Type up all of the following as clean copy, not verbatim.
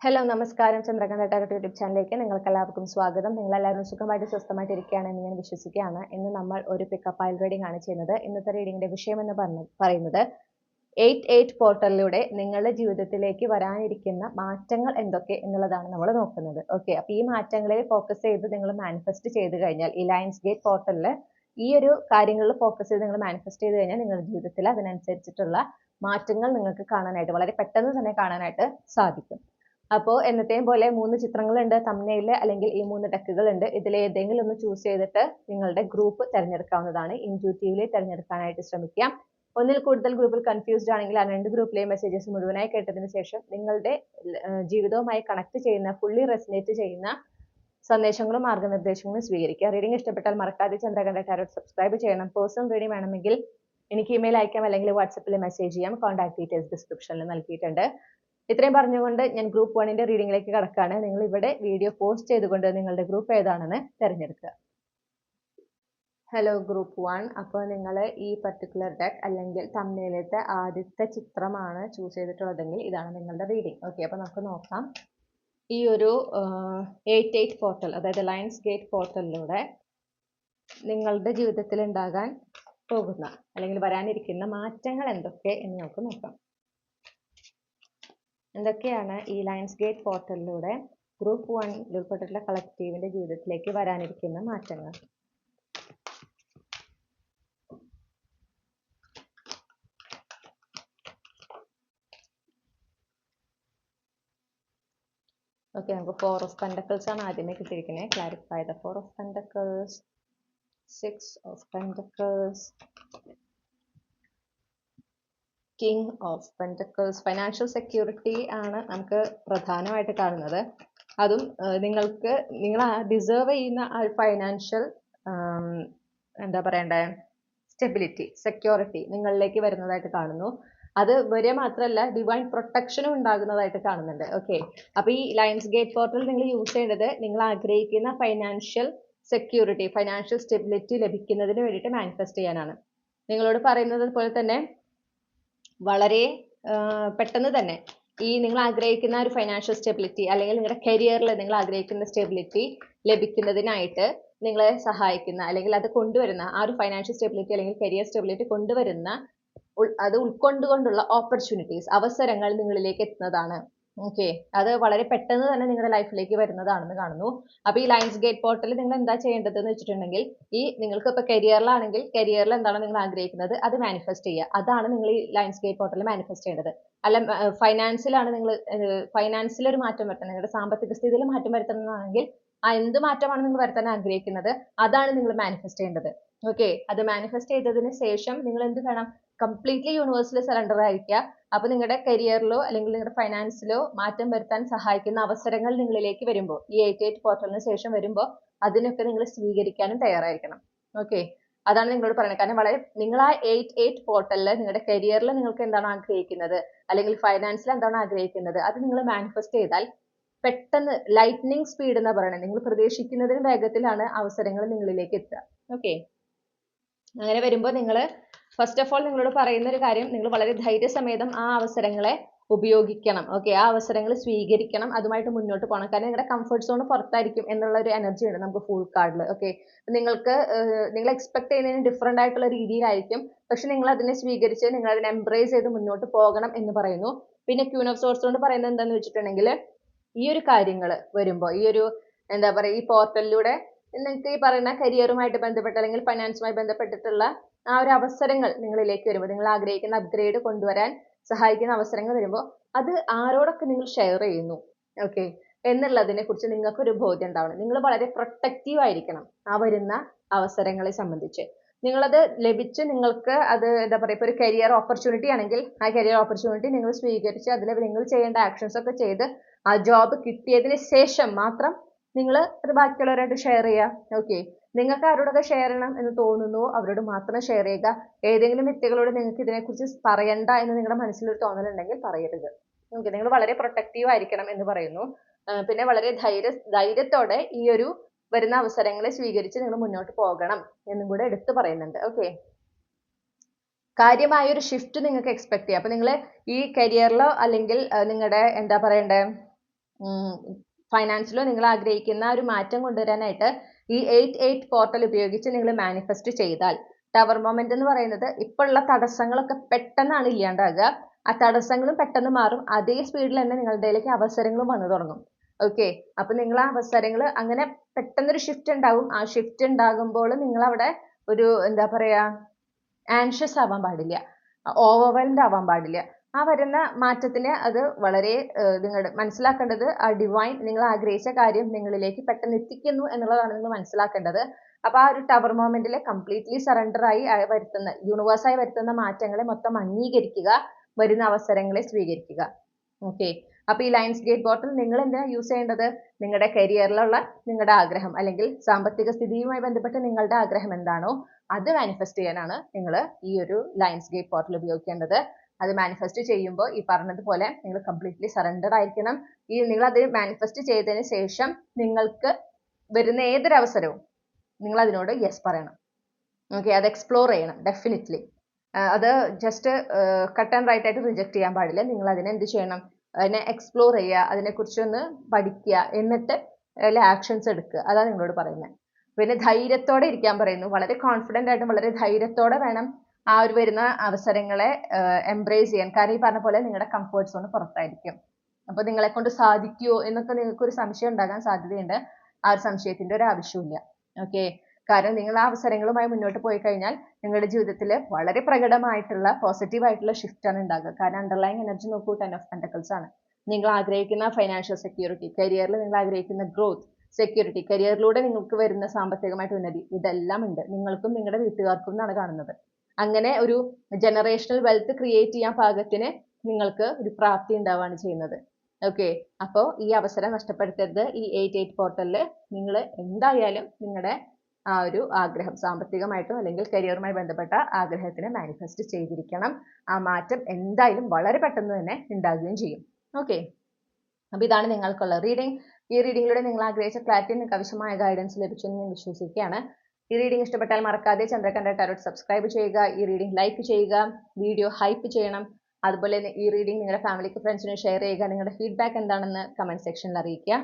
Hello നമസ്കാരം Chandrakanta ടാഗട്ട് YouTube ചാനലിലേക്ക് നിങ്ങൾക്ക് എല്ലാവർക്കും സ്വാഗതം. നിങ്ങളെല്ലാവരും സുഖമായിട്ട് സ്വസ്ഥമായിട്ട് ഇരിക്കുകയാണെന്ന് ഞാൻ വിശ്വസിക്കുകയാണ്. ഇന്ന് നമ്മൾ ഒരു പിക്കപ്പ് ഫയൽ റീഡിംഗ് ആണ് ചെയ്യുന്നത്. ഇന്നത്തെ റീഡിങ്ങിന്റെ വിഷയം എന്ന് പറയുന്നത് 88 പോർട്ടലിലൂടെ നിങ്ങളുടെ ജീവിതത്തിലേക്ക് വരാനിരിക്കുന്ന മാറ്റങ്ങൾ എന്തൊക്കെ എന്നുള്ളതാണ് നമ്മൾ നോക്കുന്നത്. ഓക്കെ, അപ്പൊ ഈ മാറ്റങ്ങളിൽ ഫോക്കസ് ചെയ്ത് നിങ്ങൾ മാനിഫെസ്റ്റ് ചെയ്ത് കഴിഞ്ഞാൽ ഈ ലയൺസ് ഗേറ്റ് പോർട്ടലിൽ ഈ ഒരു കാര്യങ്ങളിൽ ഫോക്കസ് ചെയ്ത് നിങ്ങൾ മാനിഫെസ്റ്റ് ചെയ്ത് കഴിഞ്ഞാൽ നിങ്ങളുടെ ജീവിതത്തിൽ അതിനനുസരിച്ചിട്ടുള്ള മാറ്റങ്ങൾ നിങ്ങൾക്ക് കാണാനായിട്ട് വളരെ പെട്ടെന്ന് തന്നെ കാണാനായിട്ട് സാധിക്കും. അപ്പോൾ എന്നത്തെയും പോലെ 3 ചിത്രങ്ങളുണ്ട് തംബ്നെയിൽ, അല്ലെങ്കിൽ ഈ 3 ഡെക്കുകളുണ്ട്. ഇതിൽ ഏതെങ്കിലും ഒന്ന് ചൂസ് ചെയ്തിട്ട് നിങ്ങളുടെ ഗ്രൂപ്പ് തിരഞ്ഞെടുക്കാവുന്നതാണ്. ഇൻറ്റ്യൂട്ടീവ്ലി തിരഞ്ഞെടുക്കാനായിട്ട് ശ്രമിക്കാം. ഒന്നിൽ കൂടുതൽ ഗ്രൂപ്പിൽ കൺഫ്യൂസ്ഡ് ആണെങ്കിൽ ആ 2 ഗ്രൂപ്പിലെയും മെസ്സേജസ് മുഴുവനായി കേട്ടതിന് ശേഷം നിങ്ങളുടെ ജീവിതവുമായി കണക്ട് ചെയ്യുന്ന ഫുള്ളി റെസനേറ്റ് ചെയ്യുന്ന സന്ദേശങ്ങളും മാർഗനിർദ്ദേശങ്ങളും സ്വീകരിക്കുക. റീഡിംഗ് ഇഷ്ടപ്പെട്ടാൽ മറക്കാതെ ചന്ദ്രകാന്ത ടാരോട്ട് സബ്സ്ക്രൈബ് ചെയ്യണം. പേഴ്സണൽ റീഡിംഗ് വേണമെങ്കിൽ എനിക്ക് ഇമെയിൽ അയക്കാം, അല്ലെങ്കിൽ വാട്സപ്പിൽ മെസ്സേജ് ചെയ്യാം. കോൺടാക്ട് ഡീറ്റെയിൽസ് ഡിസ്ക്രിപ്ഷനിൽ നൽകിയിട്ടുണ്ട്. ഇത്രയും പറഞ്ഞുകൊണ്ട് ഞാൻ ഗ്രൂപ്പ് 1ന്റെ റീഡിംഗിലേക്ക് കടക്കാണ്. നിങ്ങൾ ഇവിടെ വീഡിയോ പോസ്റ്റ് ചെയ്തുകൊണ്ട് നിങ്ങളുടെ ഗ്രൂപ്പ് ഏതാണെന്ന് തിരഞ്ഞെടുക്കുക. Hello group 1. അപ്പോൾ നിങ്ങൾ ഈ പർട്ടിക്കുലർ ഡെക്ക് അല്ലെങ്കിൽ തംബ്നെയിലത്തെ ആദ്യത്തെ ചിത്രമാണ് ചൂസ് ചെയ്തിട്ടുള്ളതെങ്കിൽ ഇതാണ് നിങ്ങളുടെ റീഡിംഗ്. ഓക്കെ, അപ്പോൾ നമുക്ക് നോക്കാം. ഈ ഒരു 88 പോർട്ടൽ, അതായത് ലയൺസ് ഗേറ്റ് പോർട്ടലിലൂടെ നിങ്ങളുടെ ജീവിതത്തിൽ ഉണ്ടാകാൻ പോകുന്ന അല്ലെങ്കിൽ വരാനിരിക്കുന്ന മാറ്റങ്ങൾ എന്തൊക്കെ എന്ന് നമുക്ക് നോക്കാം. എന്തൊക്കെയാണ് ഈ ലയൺസ് ഗേറ്റ് പോർട്ടലിലൂടെ ഗ്രൂപ്പ് 1 ഉൾപ്പെട്ടിട്ടുള്ള കളക്റ്റീവിന്റെ ജീവിതത്തിലേക്ക് വരാനിരിക്കുന്ന മാറ്റങ്ങൾ? ഓക്കെ, നമുക്ക് 4 ഓഫ് പെൻറ്റക്കിൾസ് ആണ് ആദ്യമേ കിട്ടിയിരിക്കുന്നത്. Clarify the 4 of pentacles, 6 of pentacles, king of pentacles. Financial security ആണ് നമുക്ക് പ്രധാനമായിട്ട് കാണുന്നത്. അതും നിങ്ങൾ ഡിസേർവ് ചെയ്യുന്ന ആ ഫൈനാൻഷ്യൽ എന്താ പറയണ്ടേ സ്റ്റെബിലിറ്റി, സെക്യൂരിറ്റി നിങ്ങളിലേക്ക് വരുന്നതായിട്ട് കാണുന്നു. അത് വരെ മാത്രമല്ല, ഡിവൈൻ പ്രൊട്ടക്ഷനും ഉണ്ടാകുന്നതായിട്ട് കാണുന്നുണ്ട്. ഓക്കെ, അപ്പൊ ഈ ലയൺസ് ഗേറ്റ് പോർട്ടൽ നിങ്ങൾ യൂസ് ചെയ്യേണ്ടത് നിങ്ങൾ ആഗ്രഹിക്കുന്ന ഫൈനാൻഷ്യൽ സെക്യൂരിറ്റി, ഫൈനാൻഷ്യൽ സ്റ്റെബിലിറ്റി ലഭിക്കുന്നതിന് വേണ്ടിയിട്ട് മാനിഫെസ്റ്റ് ചെയ്യാനാണ്. നിങ്ങളോട് പറയുന്നത് പോലെ തന്നെ വളരെ പെട്ടെന്ന് തന്നെ ഈ നിങ്ങൾ ആഗ്രഹിക്കുന്ന ഒരു ഫൈനാൻഷ്യൽ സ്റ്റെബിലിറ്റി, അല്ലെങ്കിൽ നിങ്ങളുടെ കരിയറിൽ നിങ്ങൾ ആഗ്രഹിക്കുന്ന സ്റ്റെബിലിറ്റി ലഭിക്കുന്നതിനായിട്ട് നിങ്ങളെ സഹായിക്കുന്ന, അല്ലെങ്കിൽ അത് കൊണ്ടുവരുന്ന ആ ഒരു ഫൈനാൻഷ്യൽ സ്റ്റെബിലിറ്റി അല്ലെങ്കിൽ കരിയർ സ്റ്റെബിലിറ്റി കൊണ്ടുവരുന്ന അത് ഉൾക്കൊണ്ടുകൊണ്ടുള്ള ഓപ്പർച്യൂണിറ്റീസ്, അവസരങ്ങൾ നിങ്ങളിലേക്ക് എത്തുന്നതാണ്. ഓക്കെ, അത് വളരെ പെട്ടെന്ന് തന്നെ നിങ്ങളുടെ ലൈഫിലേക്ക് വരുന്നതാണെന്ന് കാണുന്നു. അപ്പൊ ഈ ലയൺസ് ഗേറ്റ് പോർട്ടൽ നിങ്ങൾ എന്താ ചെയ്യേണ്ടതെന്ന് വെച്ചിട്ടുണ്ടെങ്കിൽ, ഈ നിങ്ങൾക്ക് ഇപ്പൊ കരിയറിലാണെങ്കിൽ കരിയറിൽ എന്താണോ നിങ്ങൾ ആഗ്രഹിക്കുന്നത് അത് മാനിഫെസ്റ്റ് ചെയ്യുക. അതാണ് നിങ്ങൾ ഈ ലയൺസ് ഗേറ്റ് പോർട്ടലിൽ മാനിഫെസ്റ്റ് ചെയ്യേണ്ടത്. അല്ല, ഫൈനാൻസിലാണ് നിങ്ങൾ ഫൈനാൻസിൽ ഒരു മാറ്റം വരുത്തണം, നിങ്ങളുടെ സാമ്പത്തിക സ്ഥിതിയിൽ മാറ്റം വരുത്തണമെന്നാണെങ്കിൽ ആ എന്ത് മാറ്റമാണ് നിങ്ങൾ വരുത്താൻ ആഗ്രഹിക്കുന്നത് അതാണ് നിങ്ങൾ മാനിഫെസ്റ്റ് ചെയ്യേണ്ടത്. ഓക്കെ, അത് മാനിഫെസ്റ്റ് ചെയ്തതിന് ശേഷം നിങ്ങൾ എന്ത് വേണം, കംപ്ലീറ്റ്ലി യൂണിവേഴ്സിൽ സറണ്ടർ ആയിരിക്കുക. അപ്പൊ നിങ്ങളുടെ കരിയറിലോ അല്ലെങ്കിൽ നിങ്ങളുടെ ഫൈനാൻസിലോ മാറ്റം വരുത്താൻ സഹായിക്കുന്ന അവസരങ്ങൾ നിങ്ങളിലേക്ക് വരുമ്പോൾ, ഈ 88 പോർട്ടലിന് ശേഷം വരുമ്പോൾ അതിനൊക്കെ നിങ്ങൾ സ്വീകരിക്കാനും തയ്യാറായിരിക്കണം. ഓക്കെ, അതാണ് നിങ്ങളോട് പറയുന്നത്. കാരണം നിങ്ങൾ ആ 88 പോർട്ടലിൽ നിങ്ങളുടെ കരിയറിൽ നിങ്ങൾക്ക് എന്താണ് ആഗ്രഹിക്കുന്നത്, അല്ലെങ്കിൽ ഫൈനാൻസിൽ എന്താണ് ആഗ്രഹിക്കുന്നത്, അത് നിങ്ങൾ മാനിഫെസ്റ്റ് ചെയ്താൽ പെട്ടെന്ന് ലൈറ്റ്നിങ് സ്പീഡ് എന്ന് പറയുന്നത്, നിങ്ങൾ പ്രതീക്ഷിക്കുന്നതിന് വേഗത്തിലാണ് അവസരങ്ങൾ നിങ്ങളിലേക്ക് എത്തുക. ഓക്കെ, അങ്ങനെ വരുമ്പോൾ നിങ്ങൾ ഫസ്റ്റ് ഓഫ് ഓൾ നിങ്ങളോട് പറയുന്ന ഒരു കാര്യം, നിങ്ങൾ വളരെ ധൈര്യസമേതം ആ അവസരങ്ങളെ ഉപയോഗിക്കണം. ഓക്കെ, ആ അവസരങ്ങൾ സ്വീകരിക്കണം, അതുമായിട്ട് മുന്നോട്ട് പോകണം. കാരണം നിങ്ങളുടെ കംഫർട്ട് സോൺ പുറത്തായിരിക്കും എന്നുള്ള ഒരു എനർജി ഉണ്ട് നമുക്ക് ഫുൾ കാർഡിൽ. ഓക്കെ, നിങ്ങൾ എക്സ്പെക്ട് ചെയ്യുന്നതിന് ഡിഫറെന്റ് ആയിട്ടുള്ള രീതിയിലായിരിക്കും, പക്ഷെ നിങ്ങൾ അതിനെ സ്വീകരിച്ച് നിങ്ങൾ അതിനെ എംബ്രേസ് ചെയ്ത് മുന്നോട്ട് പോകണം എന്ന് പറയുന്നു. പിന്നെ ക്യൂൻ ഓഫ് സോർട്സ് കൊണ്ട് പറയുന്നത് എന്താണെന്ന് വെച്ചിട്ടുണ്ടെങ്കിൽ, ഈ ഒരു കാര്യങ്ങൾ വരുമ്പോൾ, ഈ ഒരു എന്താ പറയുക, ഈ പോർട്ടലിലൂടെ നിങ്ങൾക്ക് ഈ പറയുന്ന കരിയറുമായിട്ട് ബന്ധപ്പെട്ട് അല്ലെങ്കിൽ ഫൈനാൻസുമായി ബന്ധപ്പെട്ടിട്ടുള്ള ആ ഒരു അവസരങ്ങൾ നിങ്ങളിലേക്ക് വരുമ്പോൾ, നിങ്ങൾ ആഗ്രഹിക്കുന്ന അപ്ഗ്രേഡ് കൊണ്ടുവരാൻ സഹായിക്കുന്ന അവസരങ്ങൾ വരുമ്പോൾ അത് ആരോടൊക്കെ നിങ്ങൾ ഷെയർ ചെയ്യുന്നു, ഓക്കെ, എന്നുള്ളതിനെ കുറിച്ച് നിങ്ങൾക്കൊരു ബോധ്യം ഉണ്ടാവണം. നിങ്ങൾ വളരെ പ്രൊട്ടക്റ്റീവ് ആയിരിക്കണം ആ വരുന്ന അവസരങ്ങളെ സംബന്ധിച്ച്. നിങ്ങളത് ലഭിച്ച് നിങ്ങൾക്ക് അത് എന്താ പറയുക, ഇപ്പോൾ ഒരു കരിയർ ഓപ്പർച്യൂണിറ്റി ആണെങ്കിൽ ആ കരിയർ ഓപ്പർച്യൂണിറ്റി നിങ്ങൾ സ്വീകരിച്ച് അതിൽ നിങ്ങൾ ചെയ്യേണ്ട ആക്ഷൻസ് ഒക്കെ ചെയ്ത് ആ ജോബ് കിട്ടിയതിന് ശേഷം മാത്രം നിങ്ങൾ അത് ബാക്കിയുള്ളവരായിട്ട് ഷെയർ ചെയ്യുക. ഓക്കെ, നിങ്ങൾക്ക് ആരോടൊക്കെ ഷെയർ ചെയ്യണം എന്ന് തോന്നുന്നു അവരോട് മാത്രം ഷെയർ ചെയ്യുക. ഏതെങ്കിലും വ്യക്തികളോട് നിങ്ങൾക്ക് ഇതിനെക്കുറിച്ച് പറയണ്ട എന്ന് നിങ്ങളുടെ മനസ്സിലൊരു തോന്നലുണ്ടെങ്കിൽ പറയരുത്. ഓക്കെ, നിങ്ങൾ വളരെ പ്രൊട്ടക്റ്റീവ് ആയിരിക്കണം എന്ന് പറയുന്നു. പിന്നെ വളരെ ധൈര്യത്തോടെ ഈ ഒരു വരുന്ന അവസരങ്ങളെ സ്വീകരിച്ച് നിങ്ങൾ മുന്നോട്ട് പോകണം എന്നും കൂടെ എടുത്തു പറയുന്നുണ്ട്. ഓക്കെ, കാര്യമായ ഒരു ഷിഫ്റ്റ് നിങ്ങൾക്ക് എക്സ്പെക്ട് ചെയ്യാം. അപ്പൊ നിങ്ങൾ ഈ കരിയറിലോ അല്ലെങ്കിൽ നിങ്ങളുടെ എന്താ പറയണ്ടേ ഫൈനാൻസിലോ നിങ്ങൾ ആഗ്രഹിക്കുന്ന ഒരു മാറ്റം കൊണ്ടുവരാനായിട്ട് ഈ 8-8 പോർട്ടൽ ഉപയോഗിച്ച് നിങ്ങൾ മാനിഫെസ്റ്റ് ചെയ്താൽ ടവർ മൊമെന്റ് എന്ന് പറയുന്നത് ഇപ്പോൾ ഉള്ള തടസ്സങ്ങളൊക്കെ പെട്ടെന്നാണ് ഇല്ലാണ്ടാകുക. ആ തടസ്സങ്ങളും പെട്ടെന്ന് മാറും. അതേ സ്പീഡിൽ തന്നെ നിങ്ങളുടെയിലേക്ക് അവസരങ്ങളും വന്നു തുടങ്ങും. ഓക്കെ, അപ്പൊ നിങ്ങൾ ആ അവസരങ്ങൾ അങ്ങനെ പെട്ടെന്നൊരു ഷിഫ്റ്റ് ഉണ്ടാവും. ആ ഷിഫ്റ്റ് ഉണ്ടാകുമ്പോൾ നിങ്ങൾ അവിടെ ഒരു എന്താ പറയാ ആൻഷ്യസ് ആവാൻ പാടില്ല, ഓവർവെൽഡ് ആവാൻ പാടില്ല. ആ വരുന്ന മാറ്റത്തിന് അത് വളരെ നിങ്ങൾ മനസ്സിലാക്കേണ്ടത് ആ ഡിവൈൻ നിങ്ങൾ ആഗ്രഹിച്ച കാര്യം നിങ്ങളിലേക്ക് പെട്ടെന്ന് എത്തിക്കുന്നു എന്നുള്ളതാണ് നിങ്ങൾ മനസ്സിലാക്കേണ്ടത്. അപ്പൊ ആ ഒരു ടവർ മൊമെന്റിൽ കംപ്ലീറ്റ്ലി സറണ്ടർ ആയി വരുത്തുന്ന യൂണിവേഴ്സായി വരുത്തുന്ന മാറ്റങ്ങളെ മൊത്തം അംഗീകരിക്കുക, വരുന്ന അവസരങ്ങളെ സ്വീകരിക്കുക. ഓക്കെ, അപ്പൊ ഈ ലയൺസ് ഗേറ്റ് പോർട്ടൽ നിങ്ങൾ എന്താ യൂസ് ചെയ്യേണ്ടത്? നിങ്ങളുടെ കരിയറിലുള്ള നിങ്ങളുടെ ആഗ്രഹം അല്ലെങ്കിൽ സാമ്പത്തിക സ്ഥിതിയുമായി ബന്ധപ്പെട്ട് നിങ്ങളുടെ ആഗ്രഹം എന്താണോ അത് മാനിഫെസ്റ്റ് ചെയ്യാനാണ് നിങ്ങൾ ഈ ഒരു ലയൺസ് ഗേറ്റ് പോർട്ടൽ ഉപയോഗിക്കേണ്ടത്. അത് മാനിഫെസ്റ്റ് ചെയ്യുമ്പോൾ ഈ പറഞ്ഞതുപോലെ നിങ്ങൾ കംപ്ലീറ്റ്ലി സറണ്ടർ ആയിരിക്കണം. നിങ്ങൾ അത് മാനിഫെസ്റ്റ് ചെയ്തതിന് ശേഷം നിങ്ങൾക്ക് വരുന്ന ഏതൊരു അവസരവും നിങ്ങൾ അതിനോട് യെസ് പറയണം. ഓക്കെ, അത് എക്സ്പ്ലോർ ചെയ്യണം ഡെഫിനറ്റ്ലി. അത് ജസ്റ്റ് കട്ട് ആൻഡ് റൈറ്റ് ആയിട്ട് റിജക്ട് ചെയ്യാൻ പാടില്ല. നിങ്ങൾ അതിനെ എന്ത് ചെയ്യണം? അതിനെ എക്സ്പ്ലോർ ചെയ്യുക, അതിനെക്കുറിച്ചൊന്ന് പഠിക്കുക, എന്നിട്ട് അതിൽ ആക്ഷൻസ് എടുക്കുക. അതാണ് നിങ്ങളോട് പറയുന്നത്. പിന്നെ ധൈര്യത്തോടെ ഇരിക്കാൻ പറയുന്നു. വളരെ കോൺഫിഡൻ്റ് ആയിട്ടും വളരെ ധൈര്യത്തോടെ വേണം ആ ഒരു വരുന്ന അവസരങ്ങളെ എംബ്രേസ് ചെയ്യാൻ. കാരണം ഈ പറഞ്ഞ പോലെ നിങ്ങളുടെ കംഫർട്ട് സോൺ പുറത്തായിരിക്കും. അപ്പോൾ നിങ്ങളെ കൊണ്ട് സാധിക്കുമോ എന്നൊക്കെ നിങ്ങൾക്ക് ഒരു സംശയം ഉണ്ടാകാൻ സാധ്യതയുണ്ട്. ആ ഒരു സംശയത്തിന്റെ ഒരു ആവശ്യമില്ല. ഓക്കെ, കാരണം നിങ്ങൾ ആ അവസരങ്ങളുമായി മുന്നോട്ട് പോയി കഴിഞ്ഞാൽ നിങ്ങളുടെ ജീവിതത്തിൽ വളരെ പ്രകടമായിട്ടുള്ള പോസിറ്റീവ് ആയിട്ടുള്ള ഷിഫ്റ്റ് ആണ് ഉണ്ടാകുക. കാരണം അണ്ടർലൈൻ എനർജി നോക്കൂ, 10 ഓഫ് പെന്റക്കിൾസ് ആണ്. നിങ്ങൾ ആഗ്രഹിക്കുന്ന ഫൈനാൻഷ്യൽ സെക്യൂരിറ്റി, കരിയറിൽ നിങ്ങൾ ആഗ്രഹിക്കുന്ന ഗ്രോത്ത്, സെക്യൂരിറ്റി, കരിയറിലൂടെ നിങ്ങൾക്ക് വരുന്ന സാമ്പത്തികമായിട്ട് ഉന്നതി, ഇതെല്ലാം ഉണ്ട് നിങ്ങൾക്കും നിങ്ങളുടെ വീട്ടുകാർക്കും എന്നാണ് കാണുന്നത്. അങ്ങനെ ഒരു ജനറേഷണൽ വെൽത്ത് ക്രിയേറ്റ് ചെയ്യാൻ പാകത്തിന് നിങ്ങൾക്ക് ഒരു പ്രാപ്തി ഉണ്ടാവുകയാണ് ചെയ്യുന്നത്. ഓക്കെ, അപ്പോൾ ഈ അവസരം നഷ്ടപ്പെടുത്തരുത്. ഈ 8-8 പോർട്ടലിൽ നിങ്ങൾ എന്തായാലും നിങ്ങളുടെ ആ ഒരു ആഗ്രഹം, സാമ്പത്തികമായിട്ടോ അല്ലെങ്കിൽ കരിയറുമായി ബന്ധപ്പെട്ട ആഗ്രഹത്തിന് മാനിഫെസ്റ്റ് ചെയ്തിരിക്കണം. ആ മാറ്റം എന്തായാലും വളരെ പെട്ടെന്ന് തന്നെ ഉണ്ടാകുകയും ചെയ്യും. ഓക്കെ, അപ്പൊ ഇതാണ് നിങ്ങൾക്കുള്ള റീഡിംഗ്. ഈ റീഡിങ്ങിലൂടെ നിങ്ങൾ ആഗ്രഹിച്ച ക്ലാരിറ്റി, നിങ്ങൾക്ക് ആവശ്യമായ ഗൈഡൻസ് ലഭിച്ചെന്ന് ഞാൻ വിശ്വസിക്കുകയാണ്. ഈ റീഡിംഗ് ഇഷ്ടപ്പെട്ടാൽ മറക്കാതെ ചന്ദ്രകണ്ഠ ടാരോട്ട് സബ്സ്ക്രൈബ് ചെയ്യുക, ഈ റീഡിംഗ് ലൈക്ക് ചെയ്യുക, വീഡിയോ ഹൈപ്പ് ചെയ്യണം. അതുപോലെ ഈ റീഡിംഗ് നിങ്ങളുടെ ഫാമിലിക്ക് ഫ്രണ്ട്സിന് ഷെയർ ചെയ്യുക. നിങ്ങളുടെ ഫീഡ്ബാക്ക് എന്താണെന്ന് കമന്റ് സെക്ഷനിൽ അറിയിക്കുക.